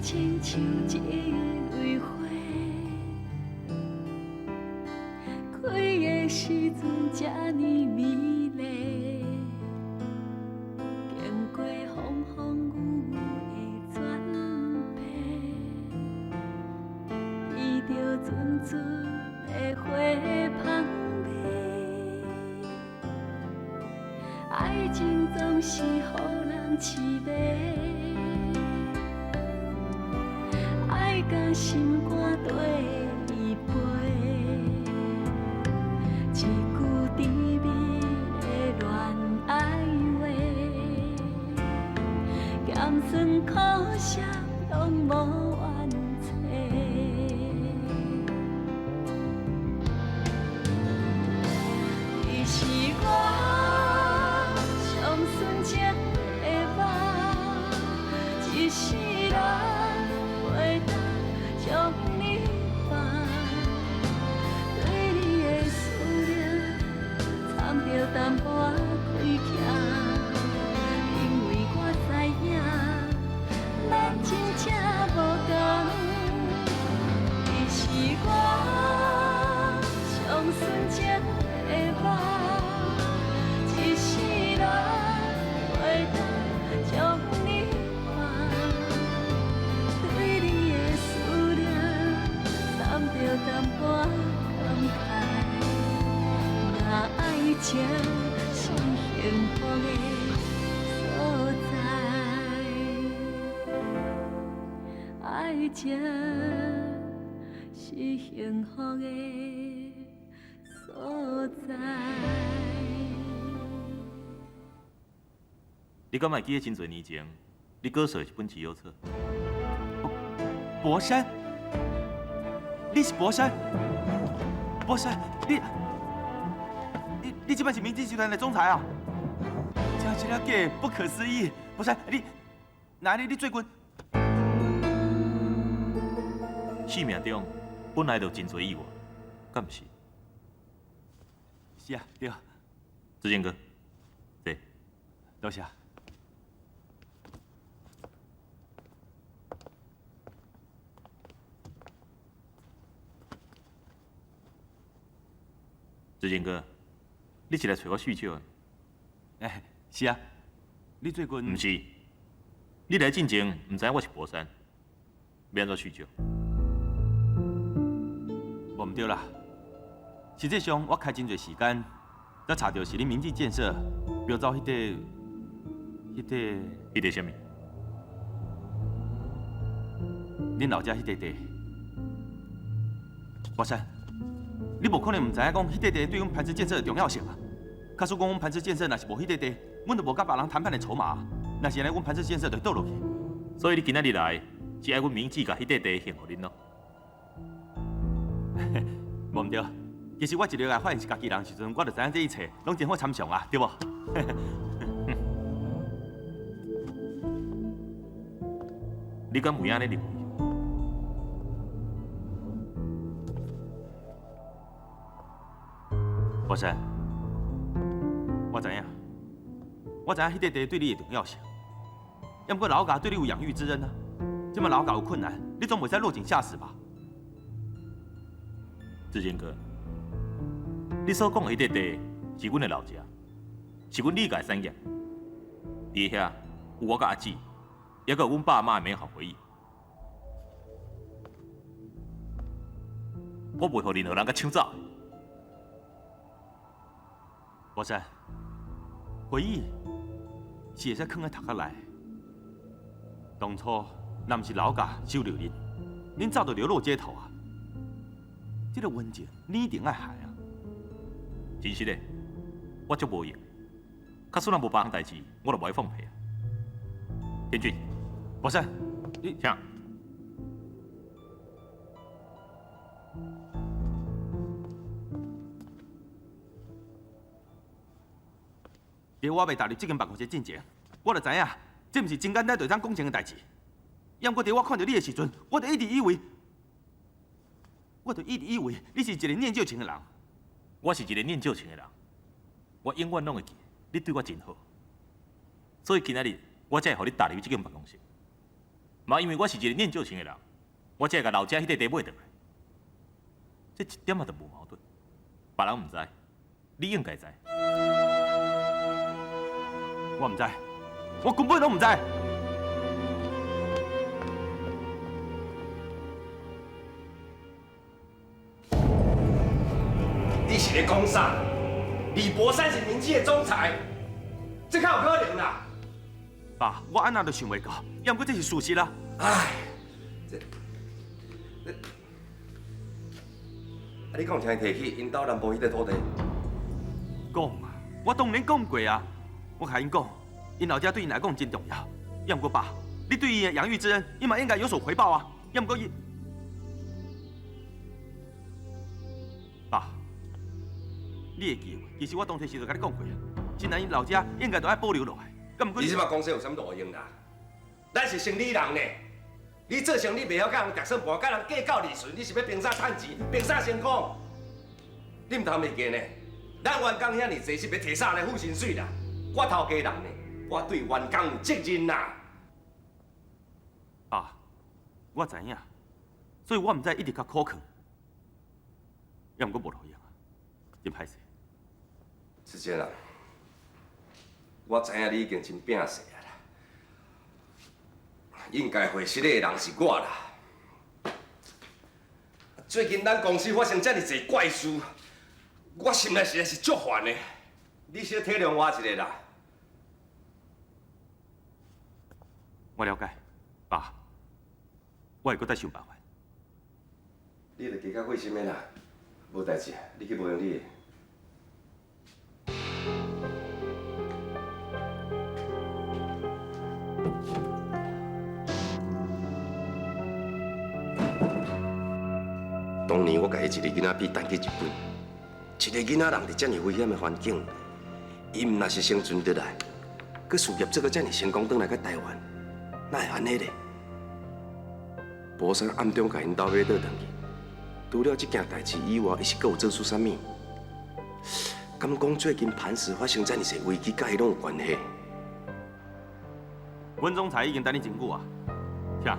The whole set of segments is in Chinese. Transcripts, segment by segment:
亲像一蕊花，开的时阵这呢美丽，经过风风雨雨的转变，闻着阵阵的花香味，爱情总是予人痴迷。爱甲心肝底依陪，一句甜蜜的恋爱话，咸酸苦涩拢无怨猜。你是我上纯情的梦，一世人。将你放，对你的思念掺着淡薄亏欠，因为我知影，咱真正无同。你是我上纯情的梦，一世人袂当将你着淡薄感慨，若爱情是幸福的所在，爱情是幸福的所在。你敢会记得真侪年前，你哥说的一本资料册？博山。你是博山，博山，你即摆是明基集团的总裁啊？真是了假，不可思议！博山，你做军，生命中本来就真多意外，敢不是？是啊，对。志健哥，对，多谢。志健哥，你是来找我叙旧的？哎，是啊，你最近……唔是，你来进前唔知我是博山，要安怎叙旧？无唔对啦，实际上我开真侪时间，才查到是恁明基建设标走迄个什么？恁老家迄块地，博山。你无可能唔知影讲迄块地对阮磐石建设的重要性啊！假使讲阮磐石建设若是无迄块地，阮就无甲别人谈判的筹码。若是安尼，阮磐石建设就倒落去。所以你今仔日来，是爱阮明志甲迄块地献互恁咯？无唔对，其实我一入来发现是家己人时阵，我就知影这一切拢真好参详啊，对无？你敢有影咧认为？博山，我知影迄块地对你的重要性。要不过老家对你有养育之恩啊，这么老家有困难，你总袂使落井下石吧？志健哥，你所讲的迄块地是阮的老家，是阮理解产业。伫遐有我甲阿姊，也有阮爸妈的美好回忆。我袂互任何人甲抢走。博山，回忆是会使藏在头壳内。当初若不是老家收留恁早就流落街头啊！这个温情，你一定爱害啊！真实的，我足无用。假使若无别项代志，我就无爱放屁啊。天俊，博山，你请。在我未踏入这间办公室之前，我就知影这不是真简单就当讲成的代志。要不过在我看到你的时阵，我就一直以为你是一个念旧情的人。我是一个念旧情的人，我永远拢会记你对我真好，所以今仔日我才会互你踏入这间办公室。嘛因为我是一个念旧情的人，我才会甲老家迄块地买倒来。这一点仔都无矛盾，别人唔知，你应该知。我唔知，我根本都唔知。你是咧讲啥？李博山是明基的总裁，这较有可能啦！爸，我安那都想袂到，要不过这是事实啦。唉，你讲有听伊提起因兜南部迄块土地？讲啊，我当然讲过啊。我甲因讲，因老家对因来讲真重要。要不过爸，你对伊的养育之恩，伊嘛应该有所回报啊。要不过伊，爸，你会记得？其实我当初时就甲你讲过啊，既然因老家应该都爱保留落来，咁不过你即摆讲说有啥物路用啦？咱是生理人呢，你做生意袂晓甲人值算盘，甲人计较利润，你是要凭啥趁钱，凭啥成功？你唔通袂记呢？咱员工遐尼济，是要摕啥来付薪水啦？我头家人呢，我对员工有责任啦。爸，我知影，所以我唔知一直较苦劝，要不过无路用啊，真歹势。志坚啊，我知影你已经真拼死啊啦，应该回失的人是我啦。最近咱公司发生遮尔济怪事，我心内实在是足烦的。你小体谅我一下啦。我了解，爸，我会搁再想办法。你著加较费心的啦，无代志，你去无用你的。当年我甲伊一个囡仔比单去日本，一个囡仔人伫遮尔危险的环境，伊毋若是生存得来，佮事业做到遮尔成功，转来到台湾，哪会安尼呢？博山暗中甲因兜买倒转去，除了这件代志以外，伊是佮有做出啥物？敢讲最近磐石发生遮尔济危机，甲伊拢有关系？文总裁已经等你真久啊，请。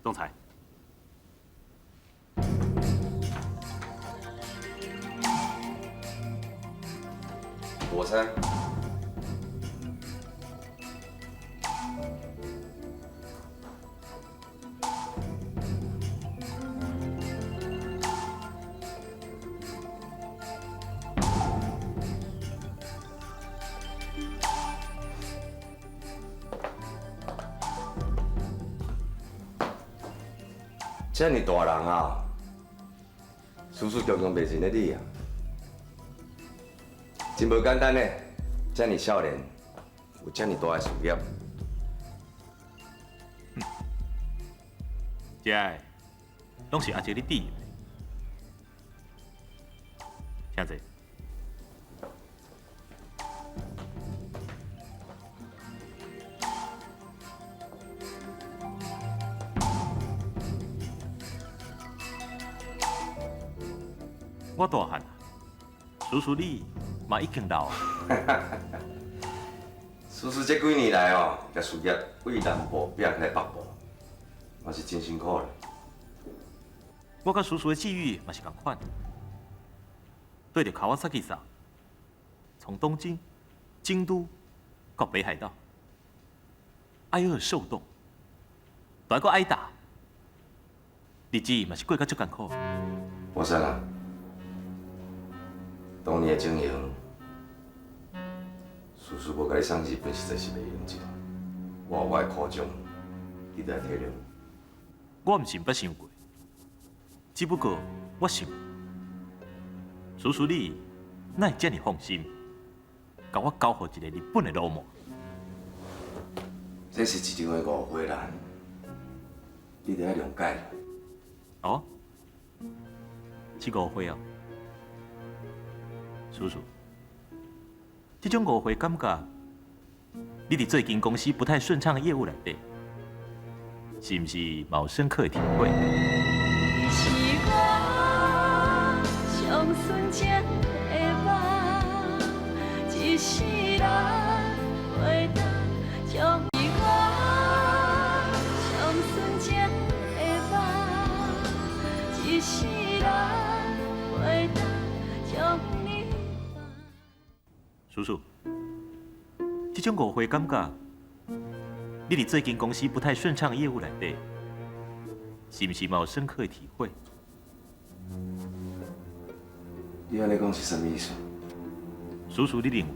总裁，博山，遮尔大人啊，事事常常袂认得你啊，真无简单呢。遮尔少年，有遮尔大的事业，这个拢是阿姐你弟的，请坐。我大汉啊，叔叔你嘛已经老啊。叔叔这几年来哦，甲事业为南部变开北部，嘛是真辛苦啦。我甲叔叔的际遇嘛是共款，对着卡瓦萨基上，从东京、京都到北海道，挨饿受冻，还阁挨打，日子嘛是过甲足艰苦。博山啊，当年的经营，叔叔无甲你送日本，实在是袂用着。我有我的苦衷，你得体谅。我毋是捌想过，只不过我想，叔叔你哪会遮尔放心，甲我交予一个日本的老母？这是一场的误会啦，你得要谅解啦。哦，是误会哦，叔叔，这种误会感觉，你伫最近公司不太顺畅的业务内底，是毋是有深刻的体会？是我上纯情的梦，这种误会感觉，你伫最近公司不太顺畅的业务内底，是不是嘛有深刻的体会？你安尼讲是什么意思？叔叔，你认为？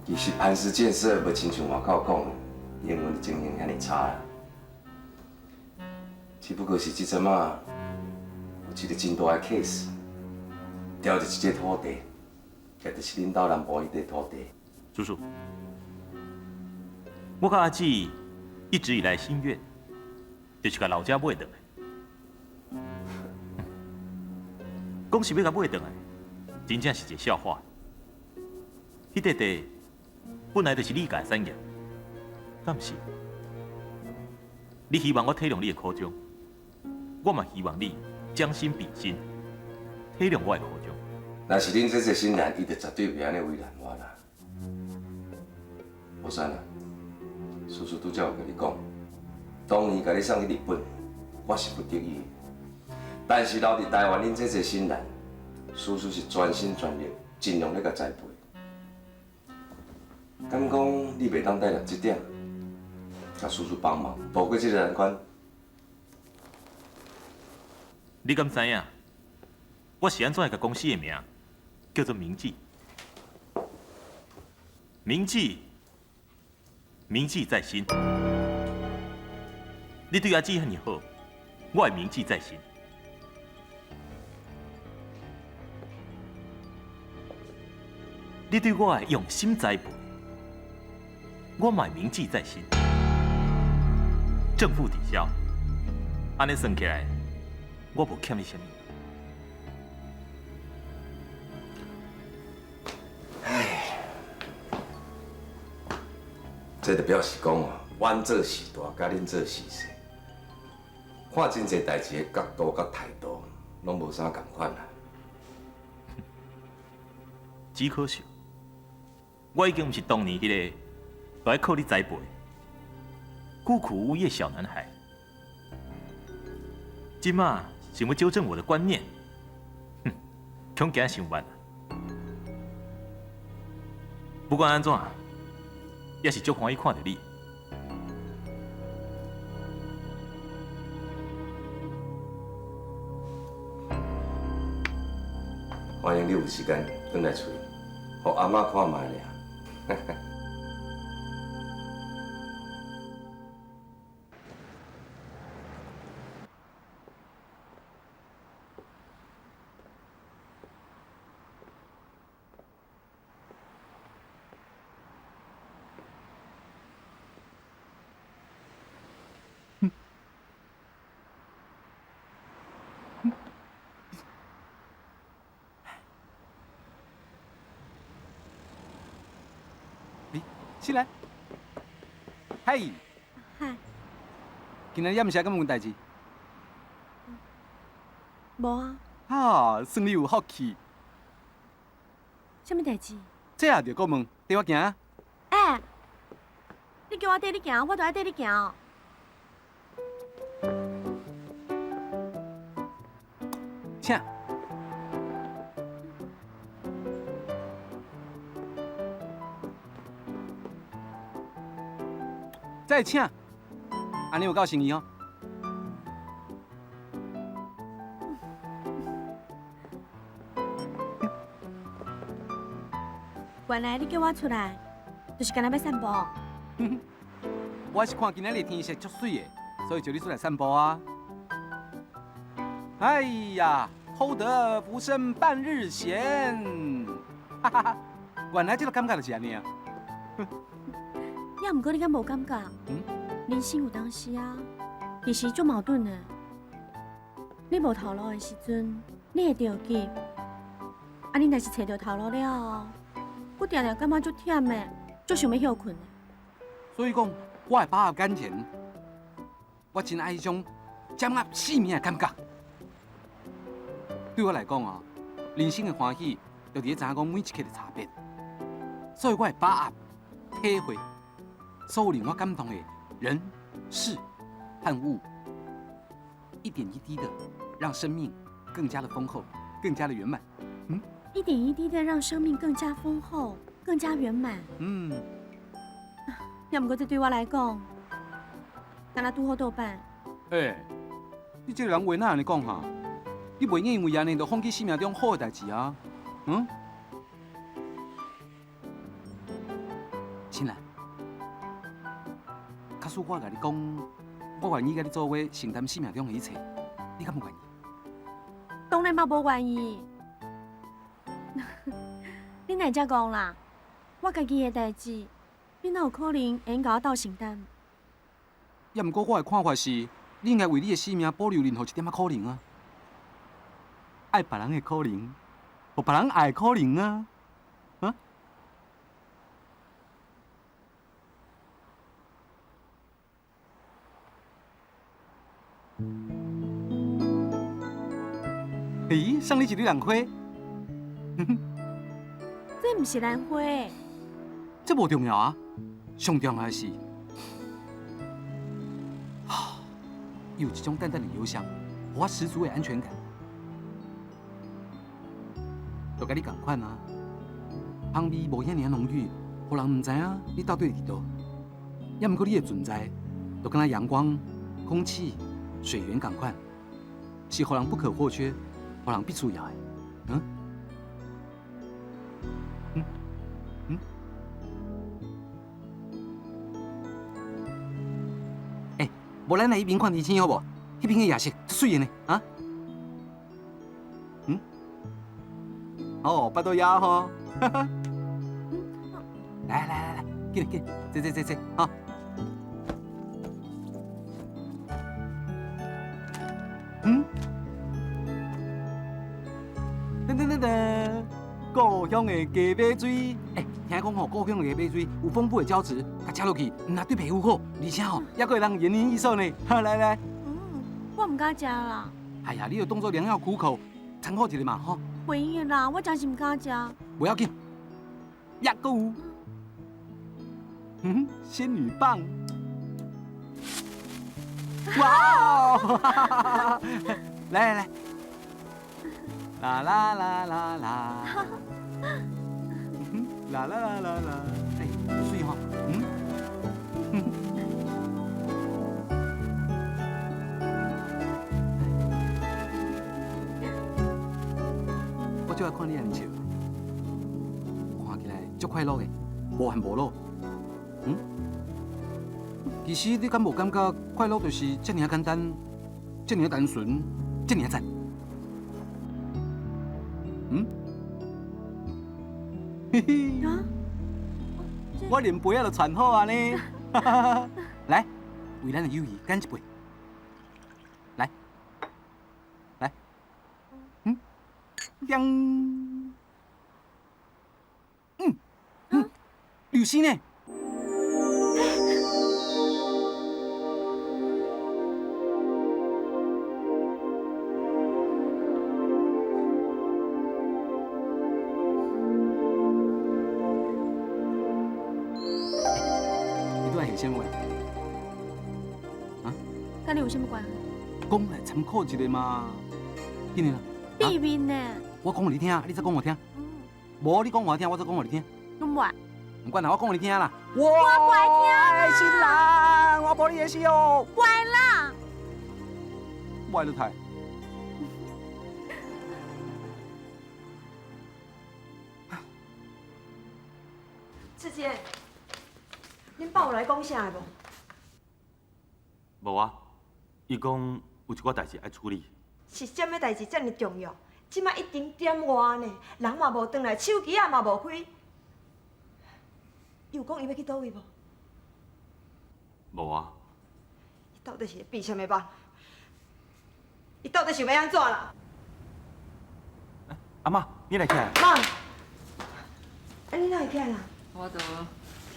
其实磐石建设无亲像外口讲，英文经营遐尼差啦。只不过是即阵啊，有一个真大的 case， 调着一块土地，也就是恁兜南部迄块土地。叔叔，我甲阿姊一直以来心愿，就是甲老家买回来。讲是要甲买回来，真正是一个笑话。迄块地本来就是你家的产业，但是你希望我体谅你的苦衷，我嘛希望你将心比心，体谅我的苦衷。若是恁这个新人，伊就绝对袂安尼为难我啦。无算啦，叔叔拄则有甲你讲，当年甲你送去日本，我是不得已的。但是留伫台湾，恁这个新人，叔叔是全心全力，尽量咧甲栽培。敢讲你袂当带了这点，甲叔叔帮忙渡过这个难关？你敢知影？我是安怎甲公司的名叫做铭记？铭记，铭记在心。你对阿姊遐尼好，我会铭记在心。你对我的用心栽培，我嘛会铭记在心。正负抵消，安尼算起来，我无欠你什么。这就表示讲哦，阮做事大，甲恁做事小，看真侪代志的角度甲态度，拢无啥共款啦。只可惜，我已经不是当年迄个都爱靠你栽培、孤苦无业小男孩。今嘛想要纠正我的观念，哼，恐惊想晚了。不管安怎，也是足欢喜看到你。欢迎你有时间转来厝里，互阿嬷看卖尔。起来，嗨，嗨，今日也毋是敢问代志？无啊，哈，算你有福气。什么代志？这也着搁问，跟我行啊。哎，你叫我缀你行，我就爱缀你行哦。请。再请，安尼有够诚意哦。原来你叫我出来，就是干那要散步。我是看今仔日天色足水的，所以叫你出来散步啊。哎呀，厚德不胜半日闲，哈哈哈！原来这个感觉就是安尼啊。也毋过你敢无感觉？人生有当时啊，其实足矛盾的。你无头路的时阵，你会着急；啊，你若是找到头路了后，我常常感觉足忝的，足想要休困的。所以讲，我会把握眼前，我真爱迄种掌握生命的感觉。对我来讲啊，人生的欢喜，就伫咧知影讲每一刻的差别。所以我会把握、体会所有令我感动的人、事和物，一点一滴的让生命更加的丰厚，更加的圆满。一点一滴的让生命更加丰厚，更加圆满。要不过这对我来讲，敢若拄好倒办。你这个人话哪安尼讲哈？你袂因为安尼就放弃生命中好的代志啊？亲兰，假使我甲你讲，我愿意甲你做伙承担生命中的一切，你敢不愿意？当然嘛无愿意。你哪只讲啦？我家己的代志，你哪有可能会甲我斗承担？也毋过我的看法是，你应该为你的生命保留任何一点仔可能啊！爱别人的可能，互别人爱的可能啊！咦，送你一朵兰花，这毋是兰花，这无重要啊，上重要的是，有一种淡淡的幽香，予我十足的安全感。就甲你同款啊，香味无遐尔浓郁，互人毋知影你到底伫倒。也毋过你的存在，就敢若阳光、空气、水源同款，是互人不可或缺。互人必须要的，无咱来迄边看天星好无？迄边的夜色足水的呢，啊？哦，巴肚鸭吼，来，紧紧，坐，啊！噔，故乡的鸡尾水，听讲吼，故乡的鸡尾水有丰富的胶质，甲吃落去唔但对皮肤好，而且吼也会让延年益寿呢。来，我唔敢食啦。哎呀，你就当作良药苦口，参考一下嘛，吼。袂用的啦，我真是唔敢食。不要紧，也够有。仙女棒。哇哦！来。啦，水吼，我就爱看你安尼笑，看起来足快乐的，无烦无恼。其实你敢无感觉快乐就是这么简单，这么单纯，这么赞？嘿嘿，我连杯仔都传好啊呢！来，为咱的友谊干一杯。来，叮，吕欣呢？什么？甲你有什么关系？讲来参考一下嘛。紧点啦。避免呢？我讲互你听，你再讲我听。无你讲我听，我再讲互你听。唔袂。唔管啦，我讲互你听啦。我不爱听啦。新人，我无你的事哦。歪啦。歪了太。志杰。恁爸有来讲啥无？无啊，伊讲有一寡代志爱处理。是什么代志这么重要？即摆1点外呢，人嘛无转来，手机也嘛无开。伊有讲伊要去倒位无？无啊。伊到底是闭什么目？伊到底想要安怎啦？阿妈，你来起来。妈，你哪会起来啦？我都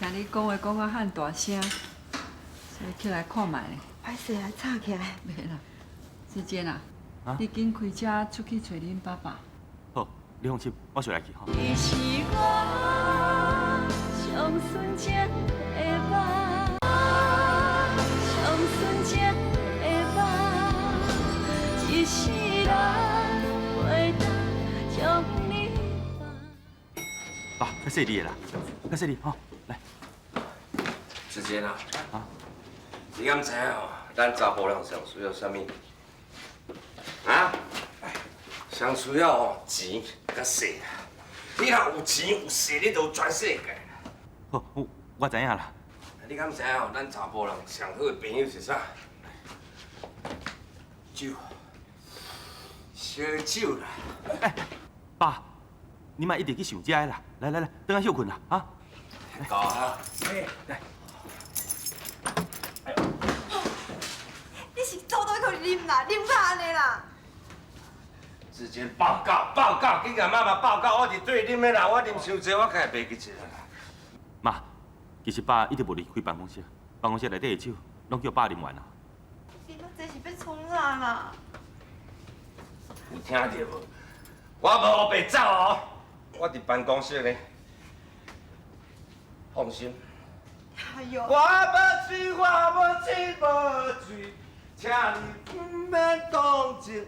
听你讲话讲啊喊大声，所以起来看卖咧。歹势啊，吵起来。袂啦，志坚啊，你紧开车出去找恁爸爸。好，你放心，我随来去吼。你是我上纯情的梦，上纯情的梦，一世人袂当将你较细腻的啦，较细腻吼，来。志坚啊，你敢知哦？咱查甫人上需要啥物？啊？上需要哦钱甲势。你若有钱有势，你就有全世界。好，我知影啦。你敢知哦？咱查甫人上好的朋友是啥？酒，烧酒啦。哎，爸，你莫一直去想这个啦，来，等下休困啦，啊。够啊！来。你是做倒去啉啦，啉到安尼啦。之前报告，紧甲妈妈报告，我是对啉的啦，我啉伤济，我家己袂记起来啦。妈，其实爸一直无离开办公室，办公室内底的酒拢叫爸啉完啦。啉到这是要创啥啦？有听到无？我无后白走哦，我伫办公室呢。放心。哎呦！我无醉，请你不免动情。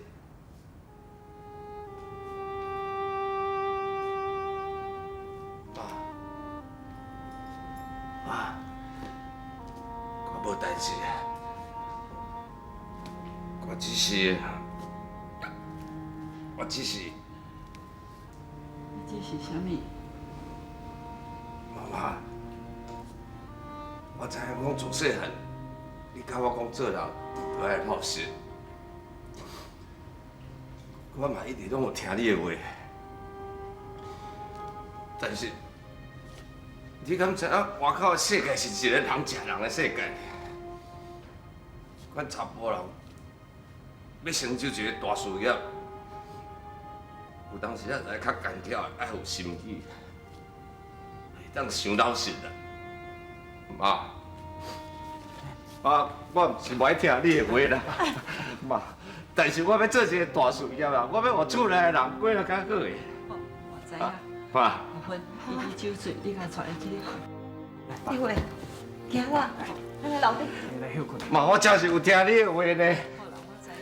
妈，我无代志，我只是，你这是啥物？妈妈，我知影讲从细汉，你教我讲做人就爱老实，我嘛一直拢有听你的话，但是你敢知影外口的世界是一个人吃人的世界？阮查甫人要成就一个大事业，有当时啊，爱较干跳，爱有心机。当想老实啦，妈，我唔是不爱听你的话啦，妈，但是我要做一个大事业啦，我要互厝内的人过得较好个。我知影。妈，阿芬，伊酒醉，你甲带去你看。你话，行啦，咱来楼顶。来休困。妈，我真是有听你的话呢，好啦，我知影。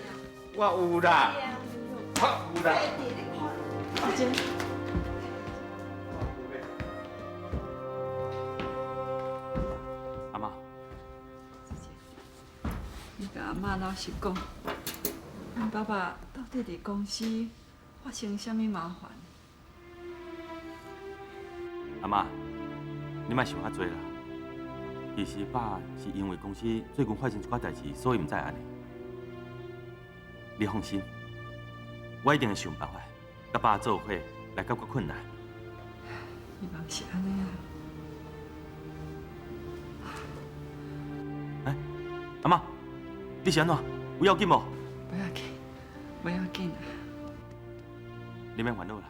我有啦，我有啦。阿姐。阿妈，你甲阿妈老实讲，恁爸爸到底伫公司发生啥物麻烦？阿妈，你莫想遐多啦。其实爸是因为公司最近发生一寡代志，所以唔知安尼。你放心，我一定会想办法，甲爸做伙来解决困难。希望是安尼啊。哎，阿妈，你是安怎？有要紧无？不要紧，不要紧啊。你免烦恼啦，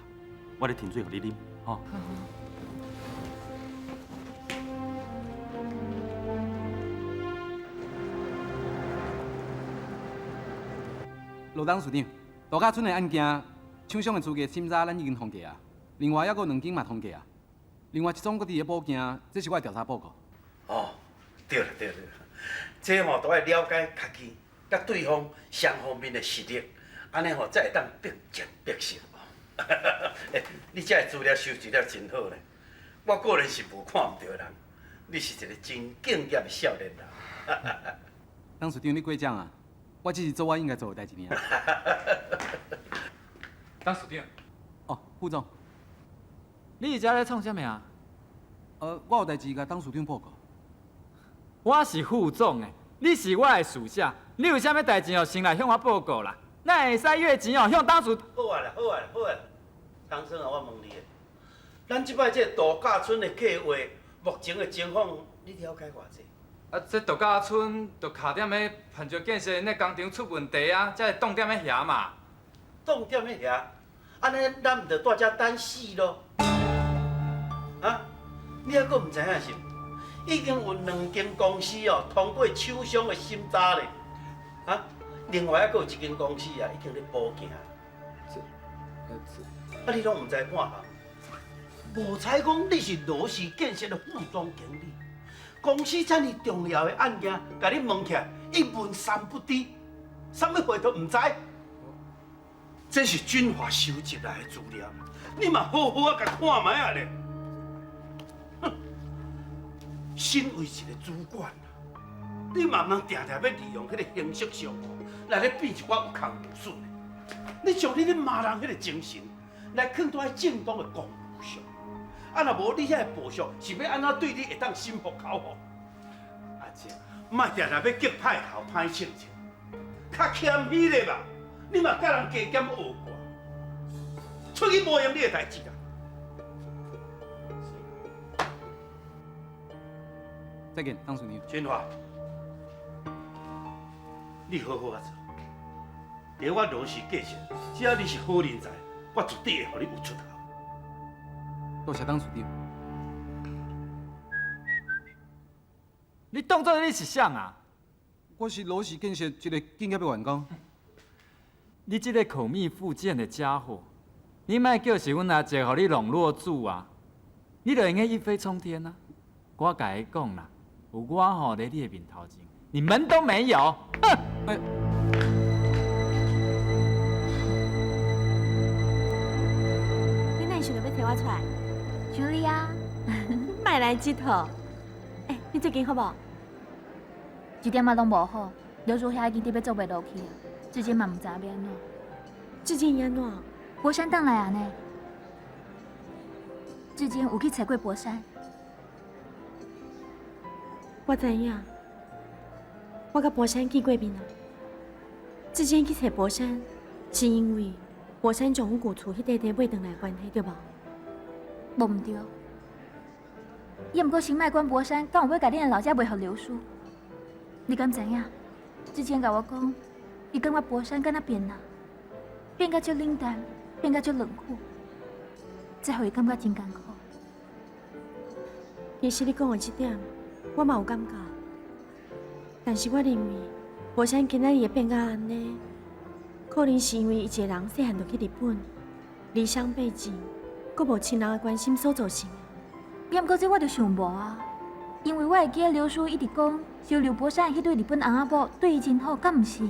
我咧添水互你啉，吼。好好。罗董事长，杜家村的案件，厂商的资格审查咱已经通过啊。另外还有2件嘛通过啊。另外一种搁伫咧补件，这是我的调查报告。哦，对了，这吼都要了解家己甲对方双方面的实力，安尼吼才会当百战百胜。你这资料收集了真好咧，我个人是无看唔到人，你是一个真敬业的少年人。董事长，你过奖啊！我只是做我应该做的代志尔。董事长，哦，副总，你伫遮咧创啥物啊？我有代志甲董事长报告。我是副总诶，你是我的属下，你有啥物代志哦，先来向我报告啦。咱会使约钱哦，向董事。好啊，唐生啊，我问你，咱即摆这度假村的计划，目前的情况你了解偌济？啊，这度假村就卡点咧攀石建设那工程出问题啊，才会冻点咧遐嘛。重点迄遐，安尼咱唔着大家等死咯？啊，你还阁唔知影是？已经有2间公司哦通过厂商的审查咧，啊，另外还阁有1间公司啊已经咧补件。啊，你拢唔知半项？无采讲你是罗氏建设的副总经理，公司这么重要的案件，甲你问起来一问三不知，啥物话都唔知。这是军华收集来的资料，你嘛好好啊甲看卖啊咧。身为一个主管啊，你嘛唔通定定要利用迄个形式上来咧变一寡有空无损的。你将你咧骂人迄个精神来放在正当的公务上，啊，若无你遐个部属是要安怎对你会当心服口服？阿姐，莫定定要激歹头歹称称，较谦虚咧吧。你嘛甲人加减学过，出去无用你的代志啦。再见，当主任。金华，你好好啊做。在我罗氏计算，只要你是好人才，我绝对会予你有出头。多谢当主任。你当作你是谁啊？我是罗氏建设一个建业的员工。你这个口蜜腹剑的家伙，你莫叫是阮阿姐互你笼络住啊！你就应该一飞冲天啊！我甲你讲啦，有我吼在你的面头前，你门都没有！哼！哎。你哪想着要摕我出来？茱莉亚，莫来佚佗。你最近好无？一点仔拢无好，刘如遐已经要做袂落去啊，至今嘛唔知要安怎。至今安怎？博山倒来啊呢？至今有去找过博山。我知影，我甲博山见过面啊。至今去找博山，是因为博山将阮旧厝迄块地买回来关系，对无？无唔对。伊毋过先卖关博山，敢有要甲恁的老家卖互刘叔？你敢知影？之前甲我讲，伊感觉博山敢若变人，变甲足冷淡，变甲足冷酷，这互伊感觉真艰苦。其实你讲的这点，我嘛有感觉，但是我认为博山今仔日会变甲安尼，可能是因为伊一个人细汉就去日本，离乡背井，阁无亲人的关心所造成的。也毋过这我就想无啊，因为我会记得刘叔一直讲，收留博山迄对日本翁仔某对伊真好，敢毋是？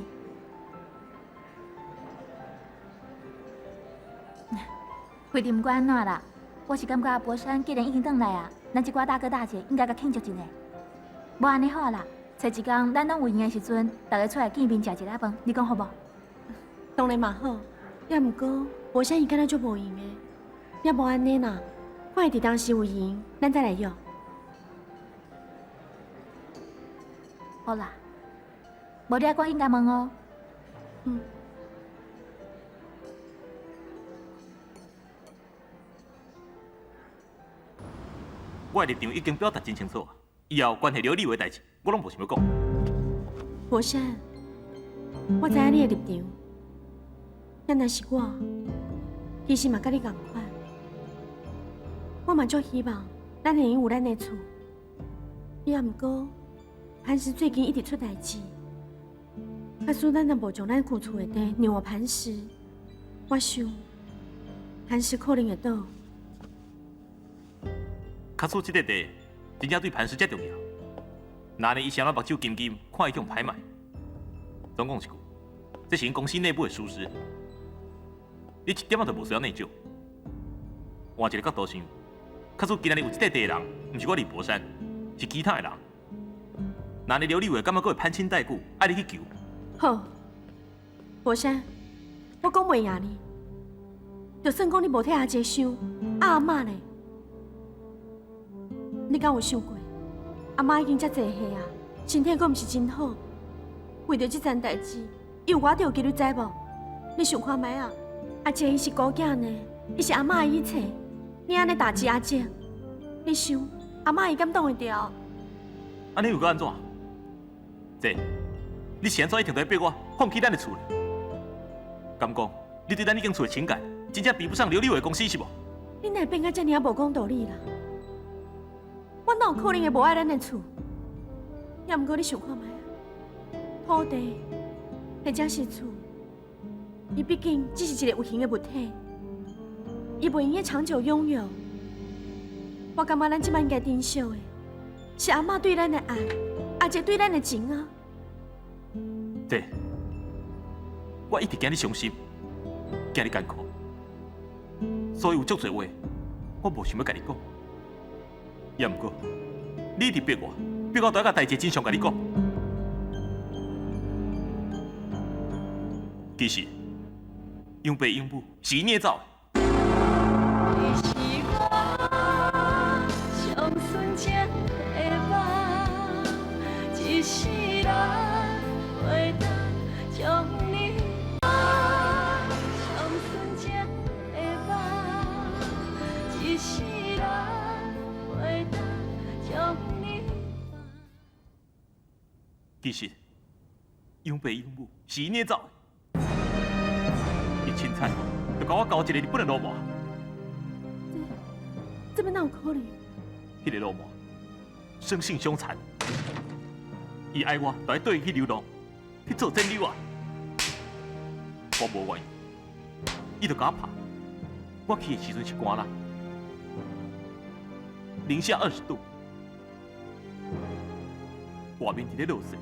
规定毋管安怎啦，我是感觉博山既然已经转来啊，咱这寡大哥大姐应该甲庆祝一下。无安尼好啦，找一天咱拢有闲的时阵，大家出来见面食一下饭，你讲好无？当然嘛好，也毋过博山伊敢若足无闲的，也无安尼啦。我会伫当时有闲，咱再来约。好啦，无你我应该问哦。我的立场已经表达真清楚啊，以后关系刘立伟的代志，我拢无想要讲。博山，我知影你的立场，但若是我，其实嘛甲你同款。我嘛足希望咱会用有咱的厝，也毋过磐石最近一直出代志，假使咱若无将咱旧厝的地让予磐石，我想磐石可能会倒。假使这个地真正对磐石遮重要，那呢伊想要目睭金金，看伊向歹卖。总讲一句，这是因公司内部的疏失，你一点仔都无需要内疚。换一个角度想。假使今仔日有这块地的人，毋是我李博山，是其他的人，那你刘立伟敢要阁会攀亲带故，爱你去求？好，博山，我讲袂赢你，就算讲你无替阿姐想，阿嬷呢？你敢有想过，阿嬷已经遮济岁啊，身体阁毋是真好，为着这件代志，伊有偌着急，你知无？你想看觅啊？阿姐伊是孤囝呢，伊是阿嬷的一切。你安尼打击阿姐，你想阿嬷伊敢挡会掉？安尼又该安怎？姐，你是安怎一定在逼我放弃咱的厝呢？敢讲你对咱已经厝的情感，真正比不上刘立伟公司是无？你哪会变甲遮尔无讲道理啦？我哪有可能会无爱咱的厝？也毋过你想看觅啊，土地或者是厝，伊毕竟只是一个有形的物体。伊袂用个长久拥有，我感觉咱即摆应该珍惜的，是阿嬷对咱的爱，阿姐对咱的情啊。姐，我一直惊你伤心，惊你艰苦，所以有足侪话，我无想要甲你讲。也毋过，你一直逼我第一个代志真相甲你讲。其实，养爸养母是你的走的。你是我上纯情的梦，一世人袂当将你忘。上纯情的梦，一世人袂当将你忘。其实，养爸养母是你的走的。你凊彩就甲我交一个日本的老婆。这边哪有可能？迄个老婆生性凶残，伊爱我，就爱对伊去流浪，去做真女啊。我无愿意，伊就甲我拍。我去的时阵是寒冷，零下20度，外面伫咧落雪，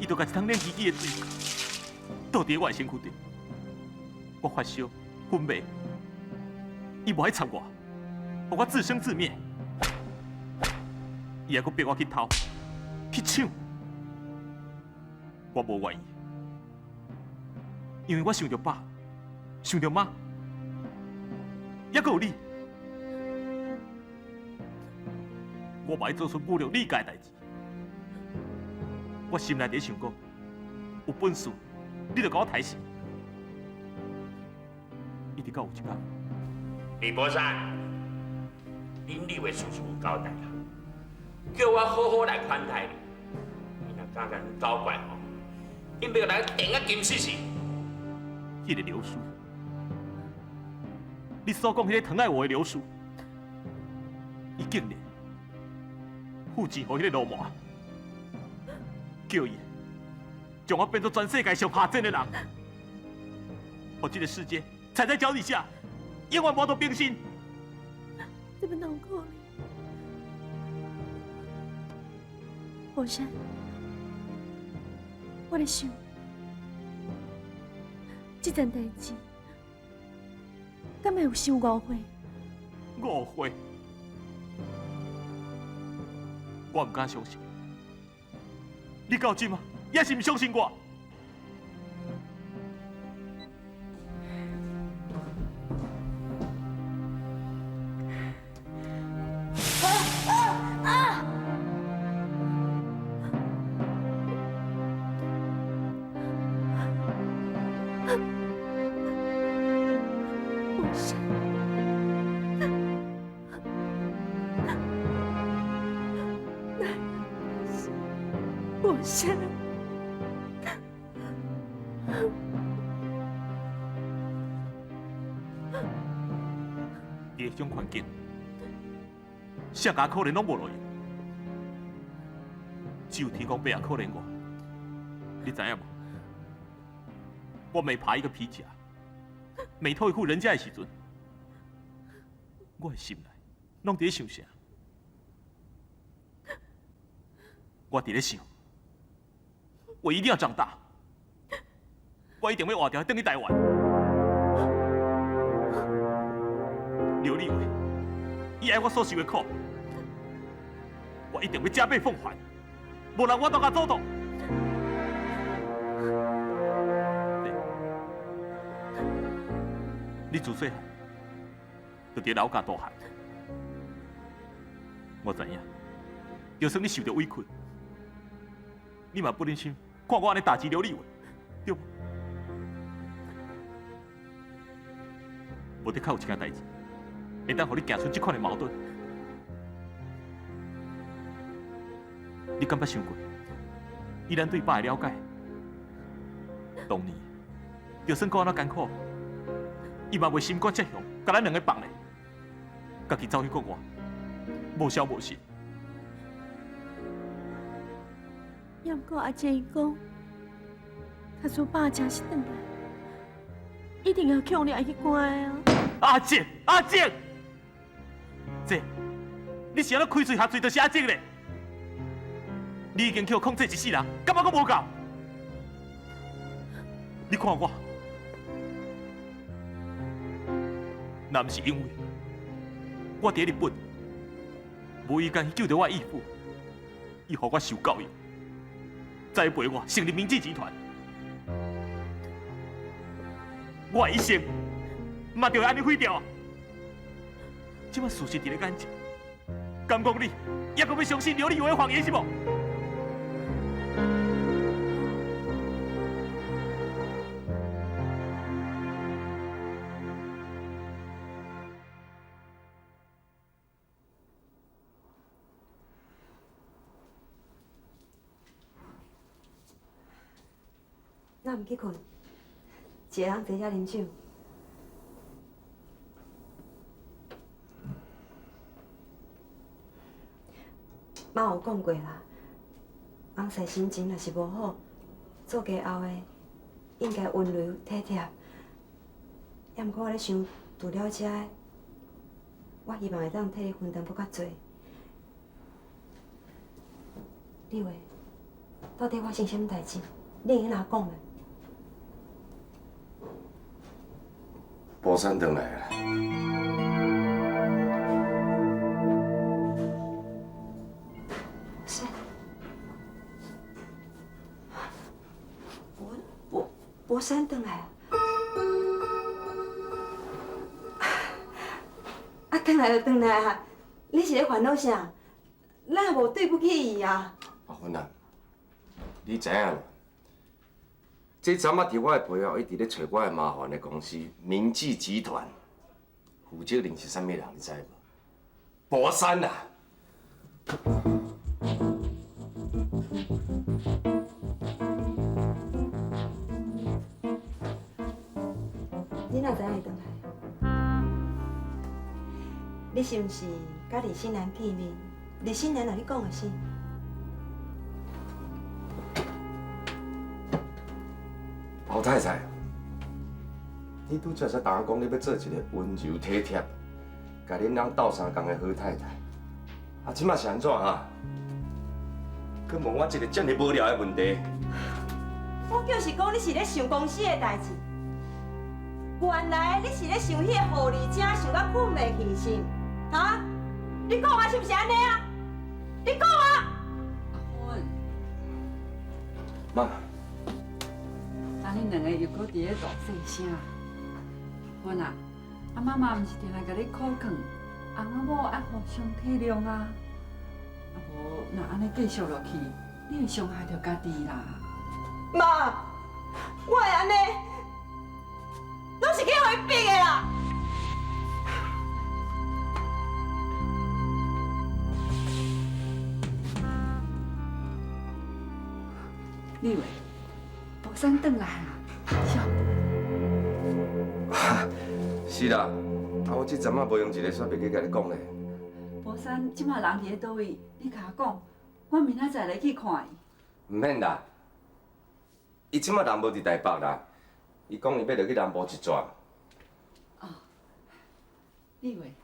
伊就甲一桶冷叽叽的水倒伫我的身躯顶，我发烧、昏迷。伊无爱插我，互我自生自灭。伊还阁逼我去偷、去抢，我无愿意，因为我想着爸，想着妈，还阁有你，我无爱做出侮辱你家的代志。我心内底想讲，有本事你就甲我抬死，一直到有一天。李博山，恁立委叔叔有交代啦，叫我好好来款待你。你若敢甲恁搞怪吼，恁要来电啊金死死！迄个刘叔，你所讲迄个疼爱我的刘叔，伊竟然付钱互迄个老麻，叫伊将我变作全世界上下贱的人，互这个世界踩在脚底下。永远无得冰心。这边哪有可能？火山，我咧想，这件代志，敢会有伤误会？误会？我唔敢相信。你到今啊，也是唔相信我？火山，伫迄种环境，谁家可怜拢无路用，只有天公伯也可怜我。你知影无？我每爬一个皮夹，每偷一户人家的时阵，我的心内拢伫咧想啥？我伫咧想。我一定要长大，我一定要换掉回去台湾。刘立伟，伊爱我所受的苦，我一定要加倍奉还，无人我都甲做到。你自细汉就伫老家大汉，我知影，就算你受到委屈，你嘛不忍心。看我安尼打击刘立伟，对不？无得靠有一件代志，会当互你行出这款的矛盾。你敢捌想过，以咱对爸的了解，当年就算搁安怎艰苦，伊嘛袂心肝赤雄，甲咱两个放咧，家己走去国外，无消无息。也毋过阿姐伊讲，他说爸真是回来，一定要强烈去关啊！阿姐，阿姐，姐，你是安怎开嘴下嘴就是阿姐咧？你已经去控制一世人，干嘛阁无够？你看我，若毋是因为我伫日本无伊敢去救到我义父，伊予我受教育，再陪我成立明记集团，我的一生嘛就会安尼毁掉啊！即摆事实伫咧眼前，敢讲你也阁要相信刘立伟的谎言是无？咱唔去困，一个人坐遮啉酒。妈有讲过啦，翁婿心情若是无好，做家后的应该温柔体贴。也毋过我咧想，除了遮的，我希望会当替你分担搁较侪。你话，到底发生什么代志？你会哪讲呢？宝山回来了。是。博山回来啊！啊，回来就回来啊！你是咧烦恼啥？咱也无对不起伊啊。阿芬啊，你知影无？这阵仔伫我的背后一直咧找我的麻烦的公司明记集团，负责人是啥物人？你知无？博山啊！你哪知影会回来？你是毋是甲李新南见面？李新南甲你讲的是？老太太，你拄则才同我讲你要做一个温柔体贴、甲恁人斗相共的好太太，啊，即马是安怎啊？佮问我一个遮尔无聊的问题。我就是讲你是咧想公司的代志。原来你是咧想迄个护理者想到困袂去是？啊？你讲啊，是毋是安尼啊？你讲啊！阿芬，妈，啊，恁两个又搁伫咧大细声。芬啊，啊妈妈毋是定来甲你苦劝，翁仔某爱互相体谅啊。啊无，若安尼继续落去，你会伤害着家己啦。妈，我会安尼，拢是去互伊逼的啦。你以为博山转来啊？是啦，啊，我这阵仔无用一个煞别去甲你讲咧。博山即马人伫咧倒位？你甲我讲，我明仔载来去看伊。唔免啦，伊即马人无伫台北啦，伊讲伊要落去南部一转。哦，你以为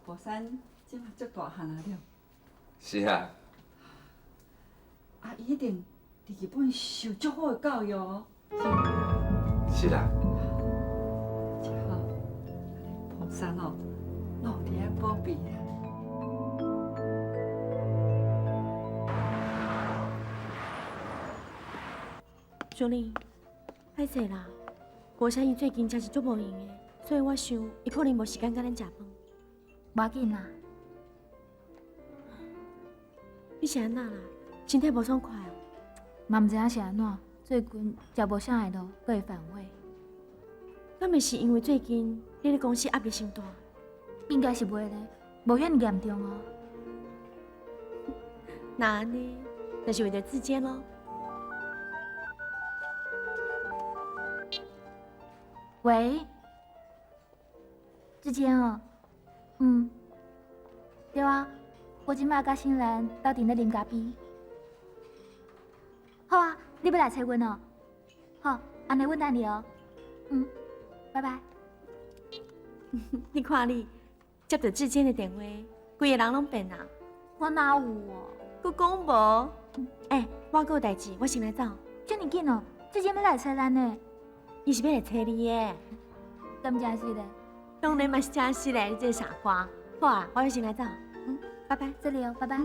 博山即马足大汉啊了？是啊。啊，伊一定伫日本受足好的教育哦。是啦。真好，博山哦，我有伫咧保庇啊。小玲，歹势啦，国山伊最近真是足无闲的，所以我想伊可能无时间甲咱食饭。无要紧啦。你是安那啦？身体无爽快哦？嘛毋知影是安怎，最近食无啥会落，阁会反胃。敢会是因为最近你咧公司压力伤大？应该是袂咧，无遐严重哦。那安尼，就是为着自荐咯。喂，志坚哦，对啊，我即马甲新兰斗阵咧啉咖啡。好啊，你要来找阮哦？好，安尼阮等你哦。拜拜。你看你接到志坚的电话，规个人拢变啊！我哪有哦？佮讲无？我还有代志，我先来走。遮尔紧哦，志坚要来找咱呢。伊是要来找你的，敢真是嘞？当然嘛是真是嘞，你这傻瓜。好啊，我要先来走。拜拜，这里哦，拜拜。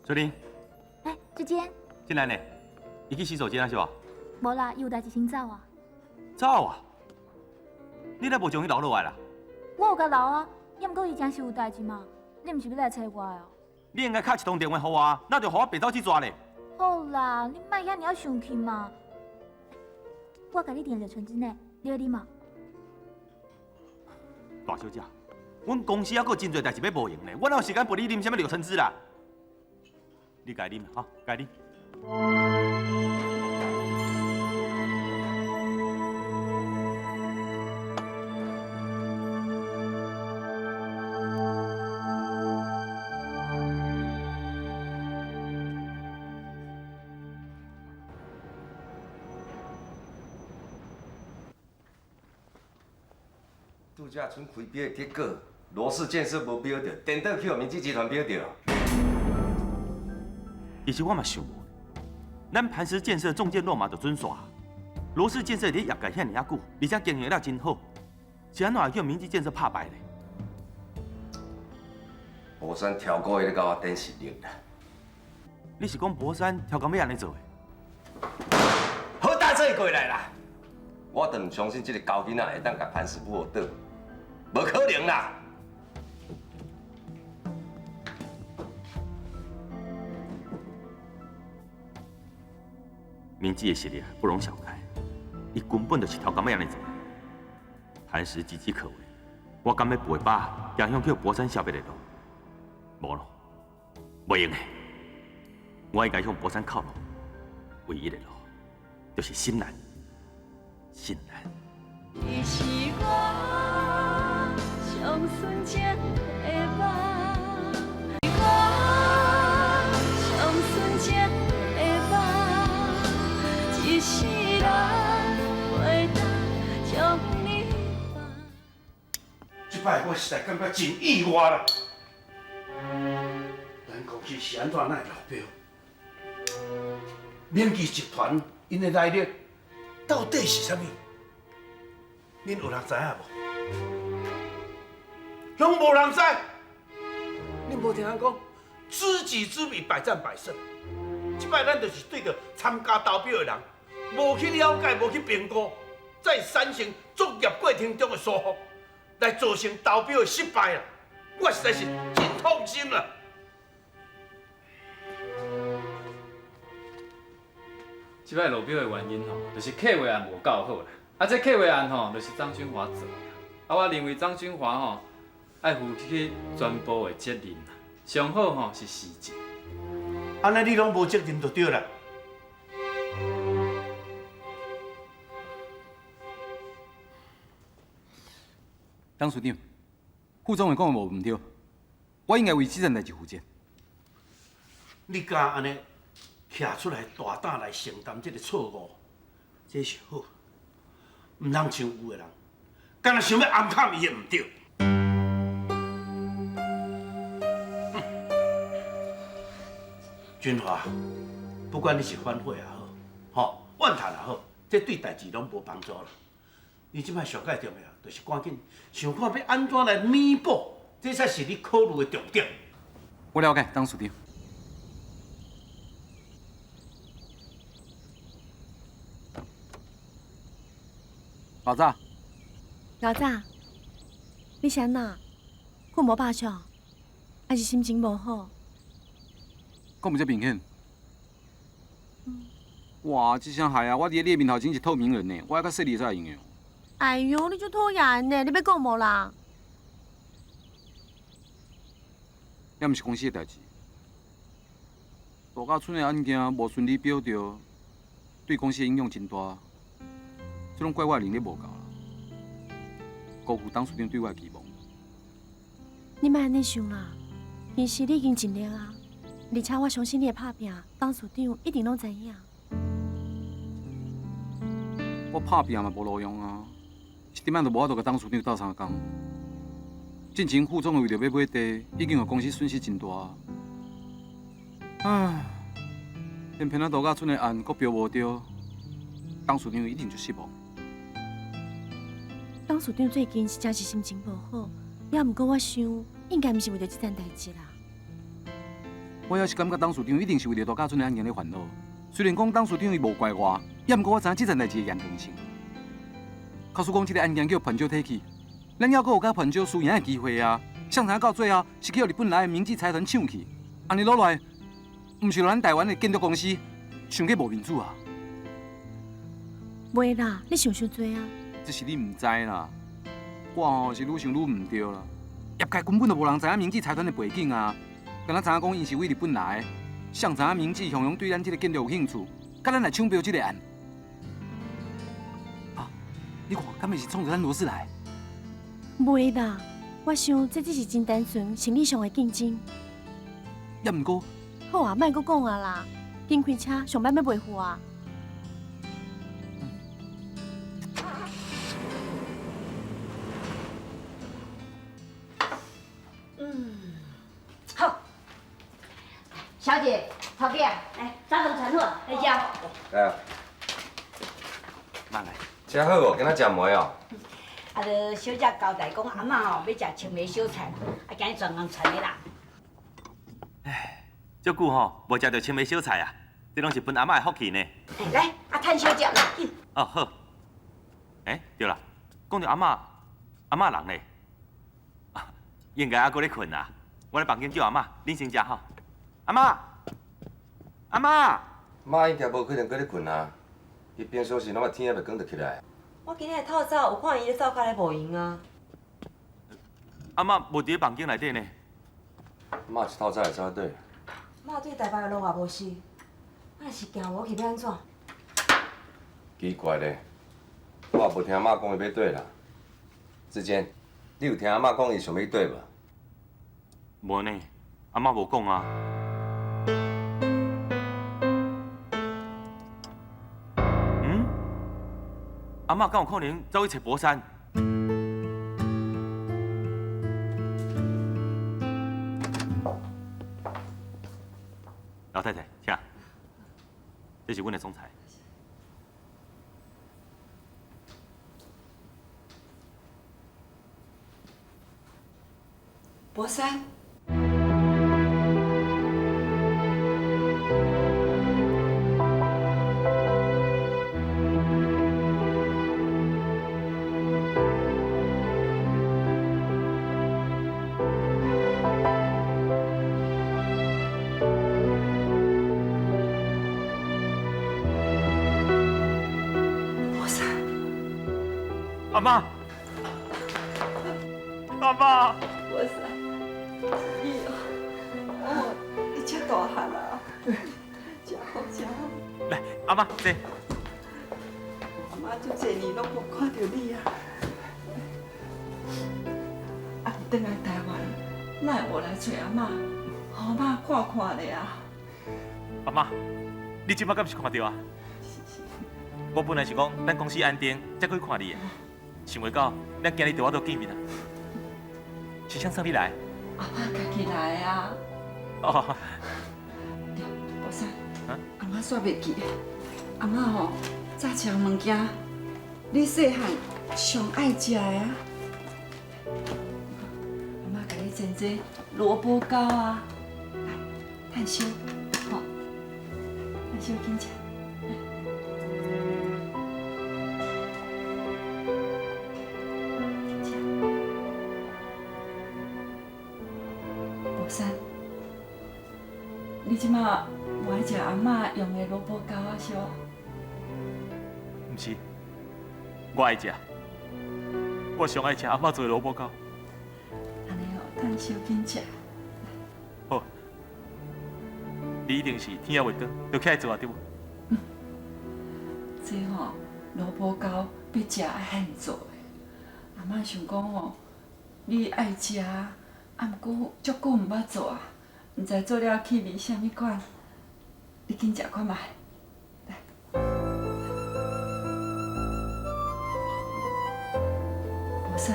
小林，哎，志坚，进来呢。你去洗手间啊是吧？无啦，伊有代志先走啊。走啊！你哪无将伊留落来啦？我有甲留啊，要毋过伊真是有代志嘛，你毋是要来找我的哦？你应该敲一通电话给我啊，那就互我白走去抓咧。好啦，你莫遐尔生气嘛。我甲你订了春之内，你要啉嘛？大小姐，阮公司还佫真侪代志要无用呢，我哪有时间陪你啉什么柳橙汁啦？你该啉哈，该啉。度假村开标的结果，罗氏建设无标到，颠倒去互明基集团标到。其实我嘛想无，咱磐石建设中箭落马就准煞，罗氏建设伫业界遐尔久，而且经营了真好，是安怎会叫明基建设拍败咧？博山挑股伊咧甲我展实力啦。你是讲博山挑工要安尼做的？好大做过来啦！我都唔相信这个高囡仔会当甲磐石补倒，无可能啦！明基的实力不容小看，伊根本就是挑工要安尼做。磐石岌岌可危，我敢要陪把影响叫博山消灭的路，无咯，袂用的。我应该向博山靠拢，唯一的路就是心难。心难。你是我上纯情的梦，我上纯情的梦，一世人袂当将你放。这摆我实在感觉真意外啦！咱公司是安怎来目标？明基集团因的来历到底是啥物？恁有人知影无？拢无人知。恁无听人讲，知己知彼，百战百胜。这摆咱就是对着参加投标的人，无去了解，无去评估，再产生作业过程中的疏忽，来造成投标的失败啦！我实在是真痛心啦！即摆落标的原因吼，就是客户案无够好啦。啊，这客户案吼，就是张君华做的。啊，我认为张君华吼，爱负起全部的责任啦。上好吼是辞职。安尼你拢无责任就对啦。张署长，副总的讲的无唔对，我应该为这件代志负责。你敢安尼徛出来大胆来承担这个错误，这是好，唔通像有的人，敢若想要暗砍伊的唔对。君华，不管你是反悔也好，怨叹也好，这对代志拢无帮助啦。你即摆上界重要，就是赶紧想看要安怎来弥补，这才是你考虑的重点。我了解，张署长。老早，老早，你是安那？困无饱床，还是心情无好？讲不这明显。哇，这双鞋啊，我伫你面头前是透明人呢，我还较细腻才会用。哎呦，你就讨厌呢！你要讲无啦？也毋是公司的代志。度假村的案件无顺利标着，对公司的影响真大。这拢怪我能力无够啦，辜负当署长对我的期望。你莫安尼想啦，其实你已经尽力啊。而且我相信你会拍拼，董事长一定拢知影。我拍拼嘛无路用啊，一点仔都无法度甲董事长斗相共。进前副总为着要买地，已经互公司损失真大。唉，偏偏度假村的案阁标无着，董事长一定就失望。董事长最近真是心情无好，也毋过我想，应该毋是为着这件代志啦。我也是感觉董事长一定是为着度假村的案件咧烦恼。虽然讲董事长伊无怪我，也毋过我知影这件代志的严重性。假使讲这个案件叫盘石提起，咱还阁有甲盘石输赢的机会啊！谁知影到最后是叫日本来的明治财团抢去，安尼落来，毋是咱台湾的建筑公司想过无民主啊？袂啦，你想伤多啊！这是你毋知啦，我吼是愈想愈毋对啦。业界根本就无人知影明治财团的背景啊，敢若知影讲因是为日本来的，谁知影明治雄雄对咱这个建筑有兴趣，甲咱来抢标这个案。啊，你看，敢会是冲着咱罗斯来？袂啦，我想这只是真单纯生理上的竞争。也毋过，好啊，莫阁讲啊啦，紧开车，上班要维护啊。好，小姐、头家，来，早饭传好，来吃。来啊，慢来。吃好无？今仔食糜哦。啊，就小姐交代讲，阿嬷吼要食青梅小菜，啊，今日专工传的啦。唉，足久吼无食到青梅小菜啊，这拢是本阿嬷的福气呢。哎，来，啊，趁小姐啦。哦，好。哎，对啦，讲到阿嬷人呢，应该还搁咧困啊。我咧房间叫阿嬷，恁先食吼。阿嬷，阿嬷，妈应该无可能搁咧困啊，伊平常时拢嘛天还袂光就起来。我今日透早有看伊咧走开咧无闲啊。阿嬷无伫咧房间内底呢。妈是透早会走倒。妈对台北的路也无熟，啊是行无去要安怎？奇怪咧，我也无听阿妈讲伊要倒啦。志坚，你有听阿妈讲伊想要倒无？无呢，阿嬷无讲啊。嗯？阿嬷敢有可能走去找博山？老太太，请，这是阮的总裁。博山。阿妈，阿妈，博山，你哦，你吃大汉啦，真好真好。来，阿妈坐。阿妈这侪年拢无看到你啊！啊，回来台湾，哪会无来找阿妈，互阿妈看看咧啊？阿妈，你即摆敢是看到啊？我本来是讲咱公司安定才去看你的，想袂到咱今日就我都见面啊！是啥送你来？阿妈家己来啊！哦，博山，阿妈煞袂记，阿妈吼早食物件，你细汉上爱食的啊！阿妈甲你煎这萝卜糕啊，来，炭烧，吼，炭烧紧食。博山，你即马有爱食阿嬷用的萝卜糕啊？烧？毋是，我爱食，我上爱食阿妈做的萝卜糕。安尼哦，炭烧紧食。好，你一定是天也袂光，就起来做啊，对无？这吼萝卜糕要食爱现做的。阿嬷想讲哦，你爱食，啊毋过足久毋捌做啊，毋知做了气味啥物款，你紧食看觅。来，无啥，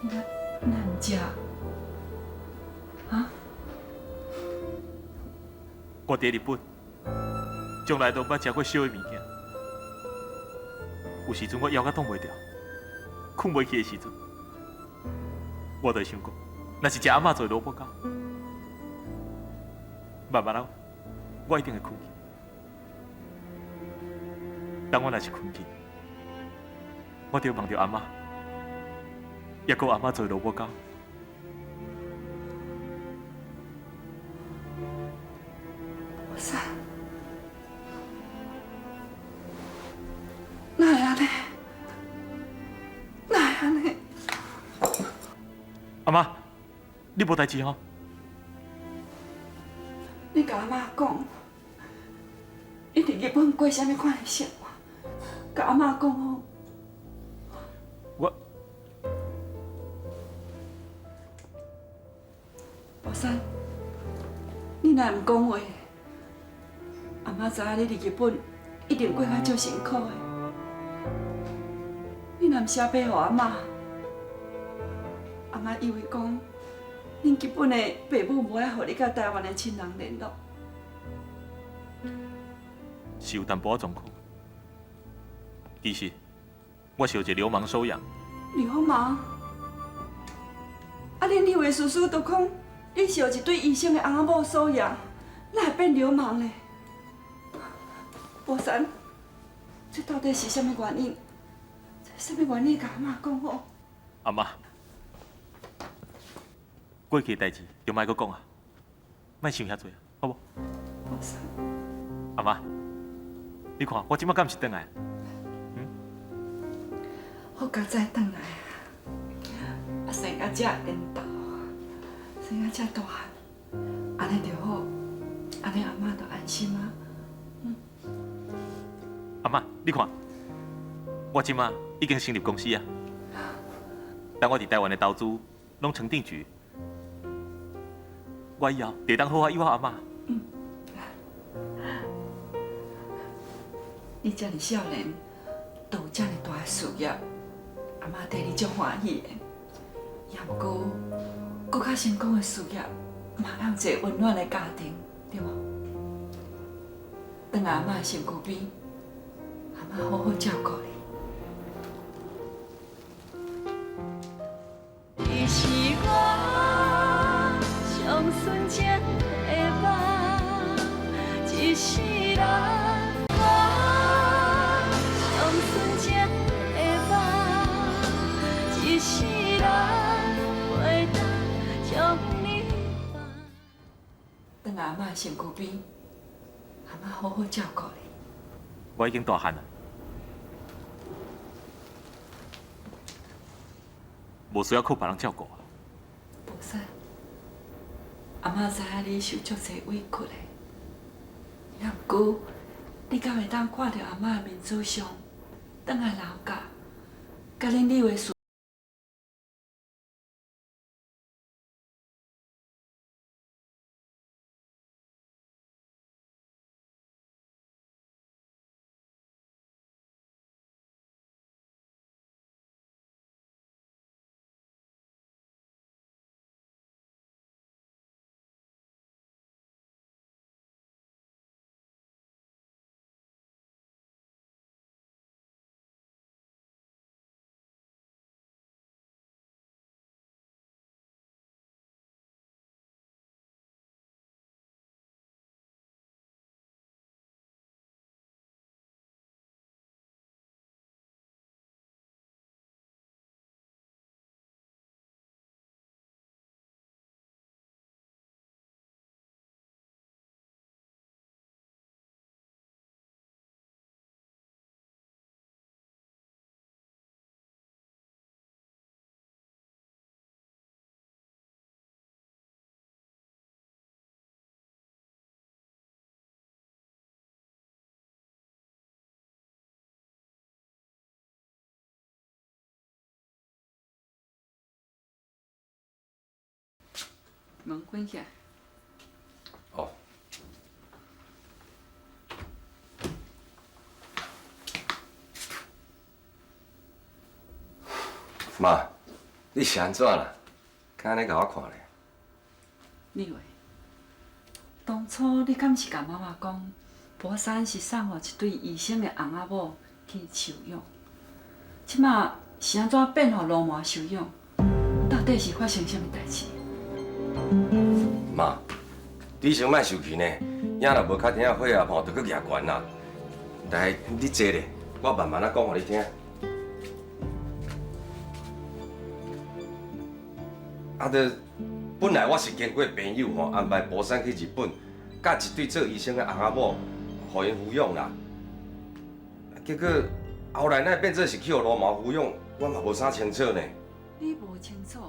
咱毋食，啊？我伫日本，从来都捌食过烧的物件。有时阵我腰甲挡袂牢，困袂去的时阵，我就想讲，若是食阿嬷做的萝卜糕，慢慢啊，我一定会困去。当我若是困去，我就梦到阿嬷，也搁阿嬷做的萝卜糕。无啥，哪会安尼？哪会安尼？阿嬷，你无代志吼？你甲阿嬷讲，你伫日本过啥物款的生活？甲阿嬷讲哦。我宝山，你若唔讲话，阿嬷知影你伫日本一定过较足辛苦的。你若唔写信互阿嬷，阿嬷以为讲，恁日本的爸母无爱互你甲台湾的亲人联络。是有淡薄仔状况。其实，我是有一个流氓收养。流氓？啊，恁六位叔叔都讲，你是有一对医生的翁仔某收养，哪会变流氓呢？宝山，这到底是啥物原因？啥物原因？甲阿嬷讲好。阿嬷，过去的代志就莫搁讲啊，莫想遐多啊，好无？宝山，阿嬷，你看我即摆敢毋是转来？我刚才转来啊，生到这缘投，生到这大汉，安尼就好，安尼阿嬷就安心啊。阿嬷，你看，我即摆已经成立公司啊，等我伫台湾的投资拢成定局，我以后就当好好友好阿嬷。你这么少年，都有这么大的事业，阿嬷替你足欢喜的。也不过，搁较成功的事业，嘛要有一个温暖的家庭，对无？等阿嬷的身躯边，阿嬷好好照顾你。你是我上纯情的梦，一世人。等阿嬷身躯边，阿嬷好好照顾你。我已经大汉了，无需要靠别人照顾啊。宝山，阿嬷知影你受足侪委屈的，也毋过，你敢会当看到阿嬷的面子上，转来老家，甲恁六个叔门关起来。哦。妈，你是安怎啦？敢安尼甲我看咧？你话，当初你敢是甲妈妈讲，博山是送互一对异性的翁仔某去收养，即马是安怎变互罗马收养？到底是发生什么代志？妈，你先莫受气呢，影若无较疼火啊，吼，就搁举悬啦。来，你坐咧，我慢慢仔讲互你听。啊，本来我是经过朋友吼安排博山去日本，甲一对做医生的翁仔某，互因抚养啦。结果后来乃变做是去互罗马抚养，我嘛无啥清楚呢。你无清楚，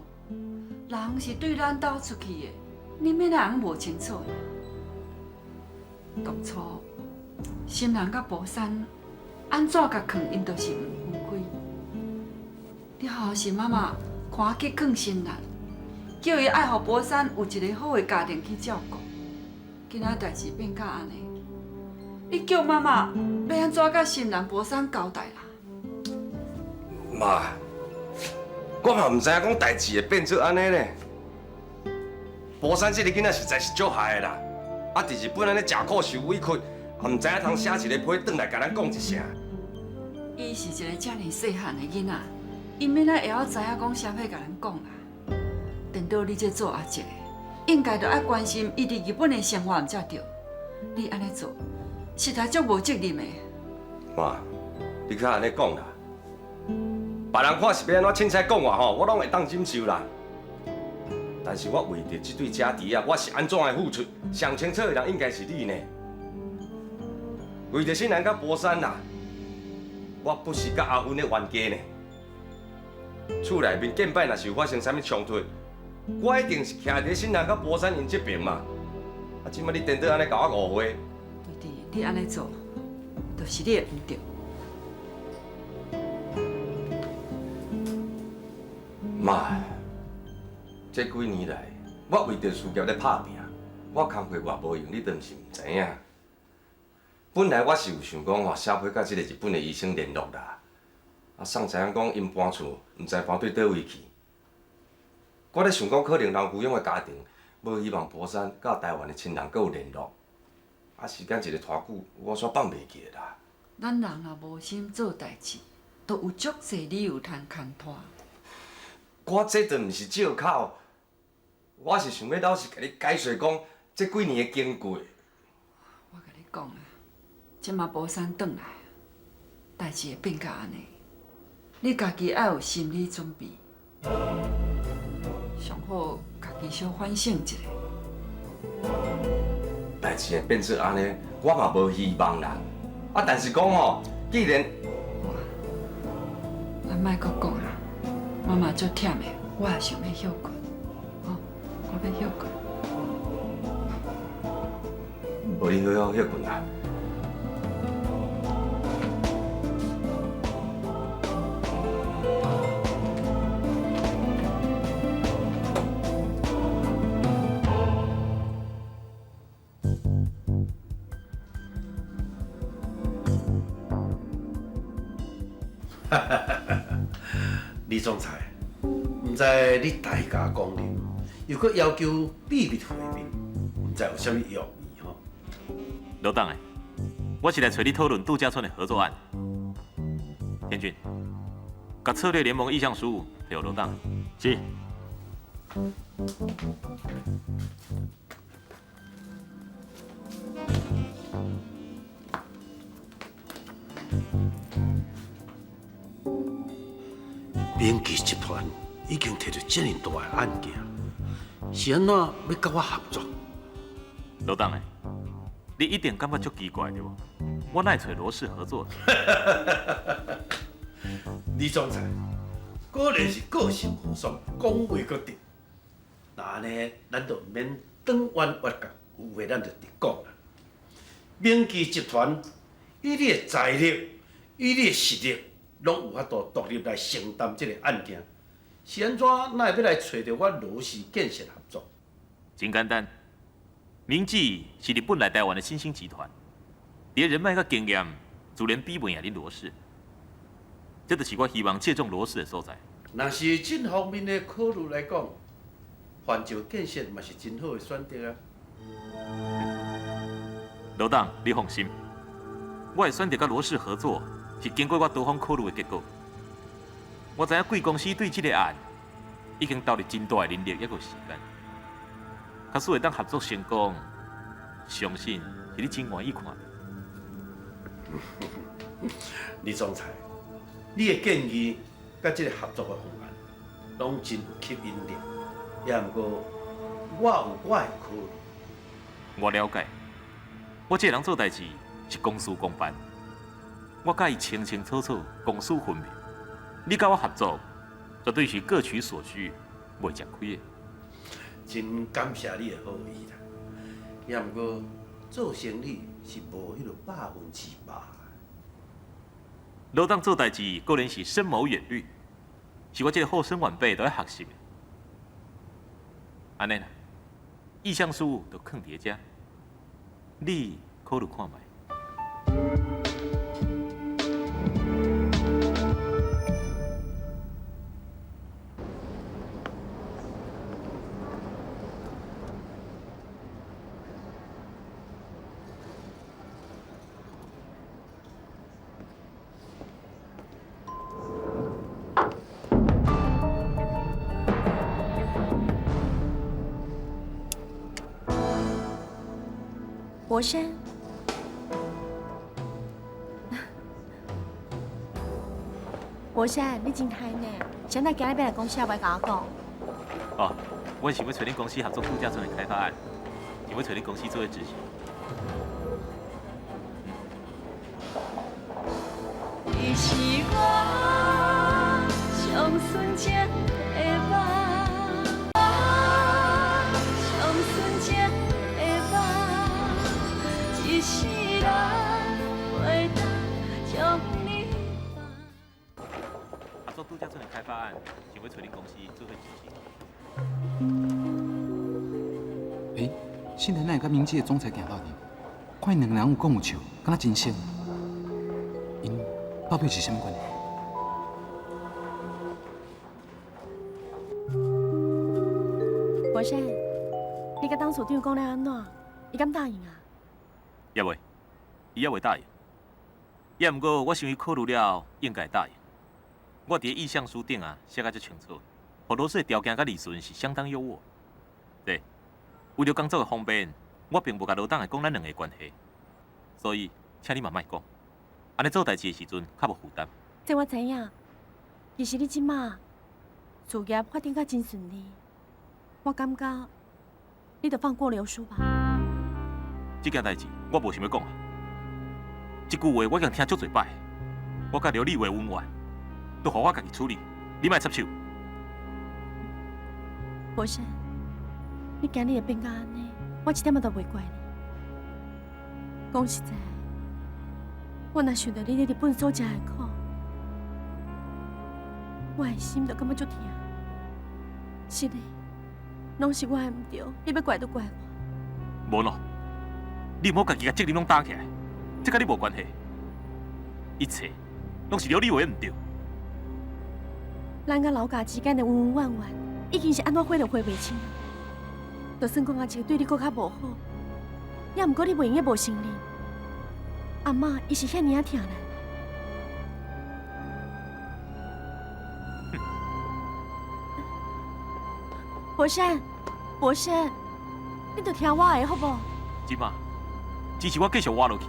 人是对咱斗出去的，你免人无清楚啦。当初新人甲博山安怎甲囥，因就是唔分开。了后是妈妈看去囥新人。叫伊爱互博山有一个好的家庭去照顾，今仔代志变甲安尼，你叫妈妈要安怎甲新人博山交代啦？妈，我嘛唔知影讲代志会变做安尼呢。博山这个囡仔实在是足害的啦，啊，伫日本安尼食苦受委屈，也唔知影通写一个批转来甲咱讲一声。伊是一个遮尔细汉的囡仔，伊免会晓知影讲啥物甲咱讲啦。等到你这做阿姐，应该着爱关心伊伫日本的生活，毋才对。你安尼做，实在足无责任的。妈，你较安尼讲啦，别人看是要安怎凊彩讲我吼，我拢会当忍受啦。但是我为着这对家弟啊，我是安怎的付出，上清楚的人应该是你呢。为着新人甲博山啦，我不是甲阿芬的冤家呢。厝内面见摆若是有发生啥物冲突，我一定是徛伫新人甲博山因这边嘛。啊，即摆你颠倒安尼甲我误会。对对，你安尼做，就是你的唔对。妈，这几年来，我为着事业咧打拼，我工课偌无用，你当是唔知影。本来我是有想讲吼，写批甲这个日本的医生联络啦。啊，送知影讲因搬厝，唔知搬对倒位去。我咧想讲，可能人抚养的家庭无希望博山甲台湾的亲人阁有联络。啊，时间一个偌久，我煞放袂记啦。咱人若无心做代志，都有足侪理由通牵拖。我这都唔是借口，我是想要老实甲你解释讲，这几年的经过。我甲你讲啊，即马博山转来，代志会变甲安尼。你家己要有心理准备，上好家己小反省一下。代志会变做安尼，我嘛无希望啦。啊，但是讲吼，既然咱莫阁讲啦，妈妈足忝的，我也想要休困，吼，我要休困。无你好好休困啦。李总裁，唔知你大驾光临，又搁要求秘密会面，唔知有啥物用意吼？刘党诶，我是来找你讨论度假村的合作案。天俊，甲策略联盟意向书给刘党。是。明基集团已经摕到这么大的案件，是安怎要甲我合作？刘党诶，你一定感觉足奇怪对无？我哪会找罗氏合作？李总裁，果然是个性无爽，讲话搁直。那安尼，咱就免转弯挖角，有话咱就直讲啦。明基集团以你的财力，以你的实力，拢有法度独立来承担这个案件。是安怎，哪会要来找着我罗氏建设合作？真简单，明治是日本来台湾的新兴集团，伫人脉甲经验，自然比不赢恁罗氏。这就是我希望借重罗氏的所在。若是这方面的考虑来讲，环球建设嘛是真好的选择啊。罗董，你放心，我会选择甲罗氏合作，是经过我多方考虑的结果。我知影贵公司对这个案已经投入真大的人力，也有时间。假使会当合作成功，相信是你真愿意看的。李总裁，你的建议甲这个合作的方案，拢真有吸引力。也毋过，我有我的考虑。我了解，我这个人做代志是公事公办，我介意清清楚楚、公私分明。你甲我合作，绝对是各取所需，袂吃亏的。真感谢你的好意啦。也毋过，做生意是无迄个100%的。老董做代志果然是深谋远虑，是我这个后生晚辈都要学习的。安尼啦，意向书就放伫遮，你考虑看卖。博山，博山，你真嗨呢！现在今日要来公司，也袂甲我讲。哦，我想要找恁公司合作度假村的开发案，想要找恁公司作为执行。你是我上纯情的梦，上纯情的梦，一世人袂当将你放。合作度假村的开发案，想要找恁公司作为执行。新藤奈甲明治的总裁行到呢，看因两个人有讲有笑，敢若真熟。因到底是什么关系？博山，你甲董事长讲了安怎？伊敢答应啊？也袂，伊也袂答应。也毋过，我想伊考虑了，应该答应。我伫意向书顶啊写甲足清楚，互罗氏的条件甲利润是相当优渥。对，为了工作的方便，我并无甲罗董的讲咱两个关系，所以请你慢慢讲，安尼做代志的时阵较无负担。这我知影，其实你即马事业发展甲真顺利，我感觉你得放过刘叔吧。这件代志我无想要讲啊，这句话我已经听足侪摆，我甲刘立伟恩怨，都互我家己处理，你莫插手。博山，你今日会变甲安尼，我一点仔都袂怪你。讲实在，我若想到你在日本所吃的苦，我的心就感觉足痛。是的，拢是我的唔对，你要怪就怪我。无咯，你唔好家己甲责任拢担起来，这甲你无关系。一切拢是刘立伟唔对。咱甲老家之间的恩恩怨怨，已经是安怎花都花袂清。就算讲阿一个对你搁较无好，也毋过你袂用个无承认。阿嬷伊是遐尔啊疼咱。博山，博山，你着听我的好无？即马，只是我继续活落去，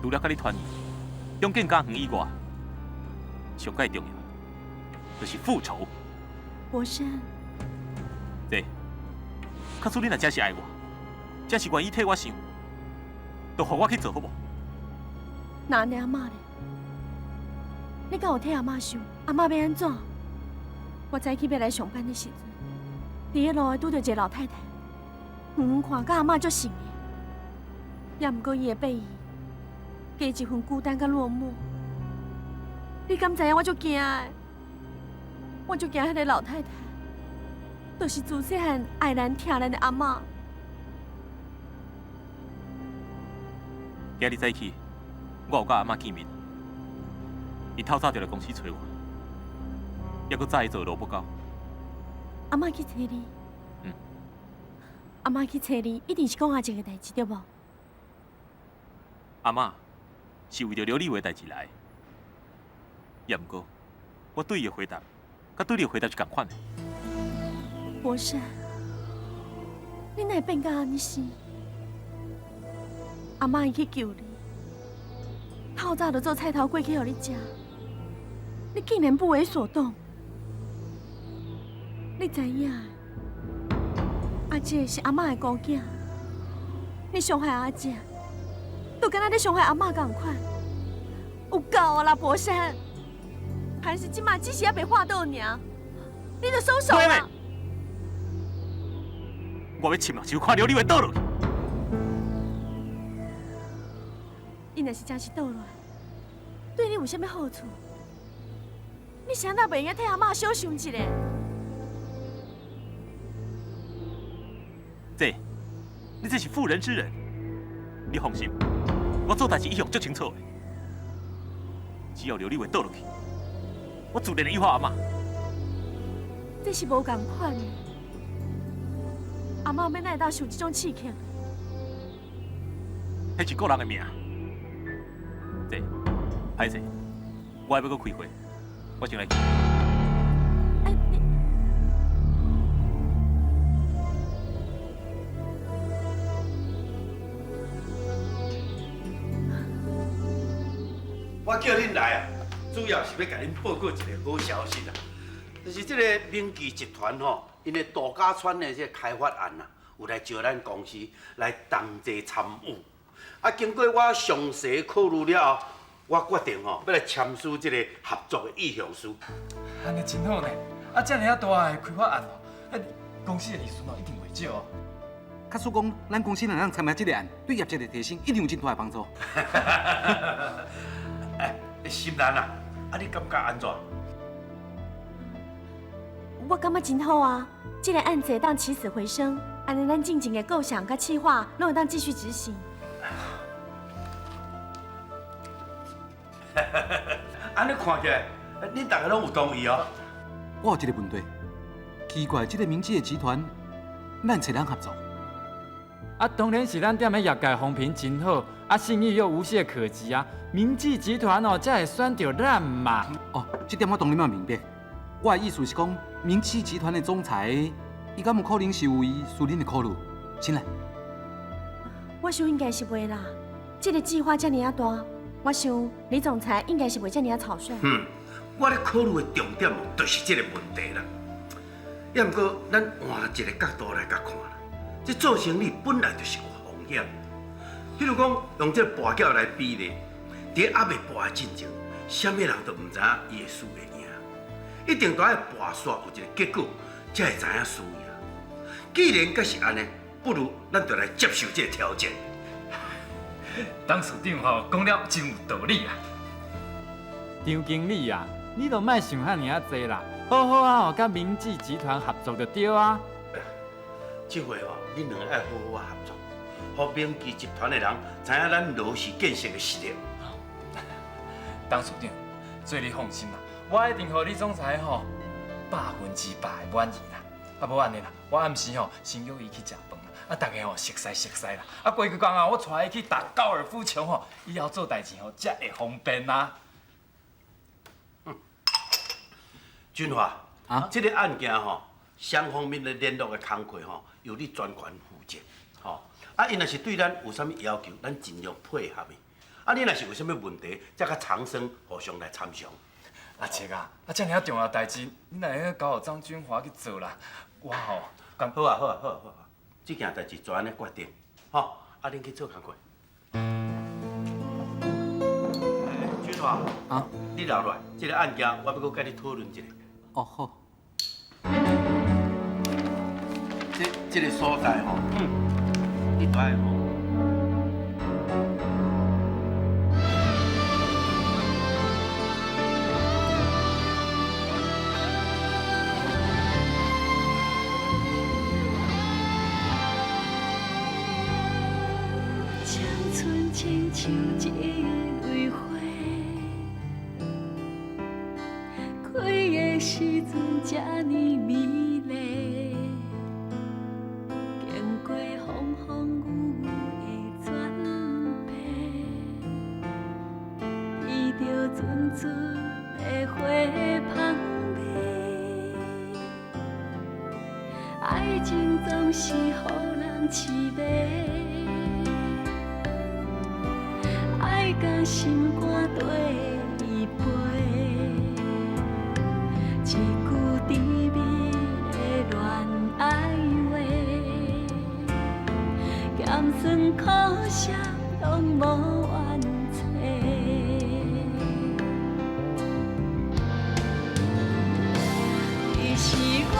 除了甲你团圆，中间家园以外，上介重要就是复仇。博山，对，假使你若真是爱我，真是愿意替我想，就互我去做好无？那安尼阿嬷咧？你敢有替阿嬷想？阿嬷要安怎？我早起要来上班的时阵，伫个路会拄到一个老太太，远远看，甲阿嬷足像的，也毋过伊的背影，加一份孤单甲落寞。你敢知影我足惊的？我足惊迄个老太太，就是自细汉爱咱疼咱的阿嬷。今日早起，我有甲阿嬷见面，伊透早就来公司找我，还佫早去做萝卜糕。阿嬷去找你。嗯。阿嬷去找你，一定是讲阿姐的代志，对无？阿嬷是为着刘丽华代志来，也毋过我对伊的回答，甲对你的回答是共款的。博士，你哪会变甲安尼死？阿嬷伊去救你，透早就做菜头粿去互你食，你竟然不为所动。你知影，阿姐是阿嬷的孤囝，你伤害阿姐，就敢若你伤害阿嬷共款，有够啊啦，博山！还是即马只是还袂化倒尔，你就收手啦！我要亲目睭看刘丽华倒落去。伊若是真是倒落来，对你有啥物好处？你谁那袂用替阿嬷小想一下？姐，你这是妇人之仁，你放心，我做代志一向足清楚的。只要刘丽华倒落去，我自然会依法阿嬷。这是无共款的。阿嬷要哪会当受这种刺激？迄是个人的命。姐，歹势，我还要搁开会，我先来去。我叫恁来啊，主要是要甲恁报告一个好消息啦，就是这个明基集团吼，因的度假村的这开发案啊，有来招咱公司来同齐参与。啊，经过我详细考虑了后，我决定吼要来签署这个合作的意向书。安尼真好呢！啊，遮尔啊大的开发案哦，公司的利润哦一定袂少哦。假使讲咱公司若能参加这个案，对业绩的提升一定有真大的帮助。哎，心兰啊，啊你感觉安怎？我感觉真好啊！这个案子会当起死回生，安尼咱进前的构想甲计划，拢会当继续执行。安尼看起来，恁大家拢有同意哦。我有一个问题，奇怪，这个明基的集团，咱找人合作？啊，当然是咱店的业界风评真好，啊，生意又无懈可击啊。明基集团哦，才会选到咱嘛。哦，这点我当然嘛明白。我的意思是讲，明基集团的总裁，伊敢有可能是为私人的考虑？请来。我想应该是袂啦。这个计划遮尔啊大，我想李总裁应该是袂遮尔啊草率。我咧考虑的重点哦，就是这个问题啦。也毋过，咱换一个角度来甲看啦，这做生意本来就是有风险。譬如讲，用这跋筊来比咧，伫还未跋之前，啥物人都毋知影伊会输会赢，一定都要跋煞有一个结果，才会知影输赢。既然甲是安尼，不如咱就来接受这个条件。董事长吼讲了真有道理啊。张经理啊，你都莫想遐尔啊济啦，好好啊，甲明基集团合作就对啊。这回哦，恁两个爱好好合作，互明基集团的人知影咱罗氏建设的实力。董事长，所以你放心啦，我一定互李总裁吼100%的满意啦。啊，无安尼啦，我暗时吼先约伊去食饭啦，啊，大家吼熟悉啦。啊，过去讲啊，我带伊去打高尔夫球吼，以后做代志吼才会方便啦。俊华，啊，这个案件吼，双方面的联络的工作吼，由你专权负责，吼。啊，因若是对咱有啥物要求，咱尽量配合的。啊，你若是有啥物问题，则甲长生互相来参详。阿杰啊，遮尔啊重要代志，你若会交予张俊华去做啦，我吼感好啊，这件代志就安尼决定，吼。啊，恁去做工课。俊华，啊，你留来，这个案件我要搁甲你讨论一下。哦好。这个所在吼，你都爱吼。春亲像一蕊花，开的时阵这呢美丽，经过风风雨雨的转变，闻着阵阵的花香味，爱情总是予人痴迷。爱甲心肝底依背，一句甜蜜的恋爱话，咸酸苦涩拢无怨猜。你是我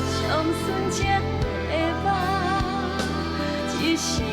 上纯情的梦，一生。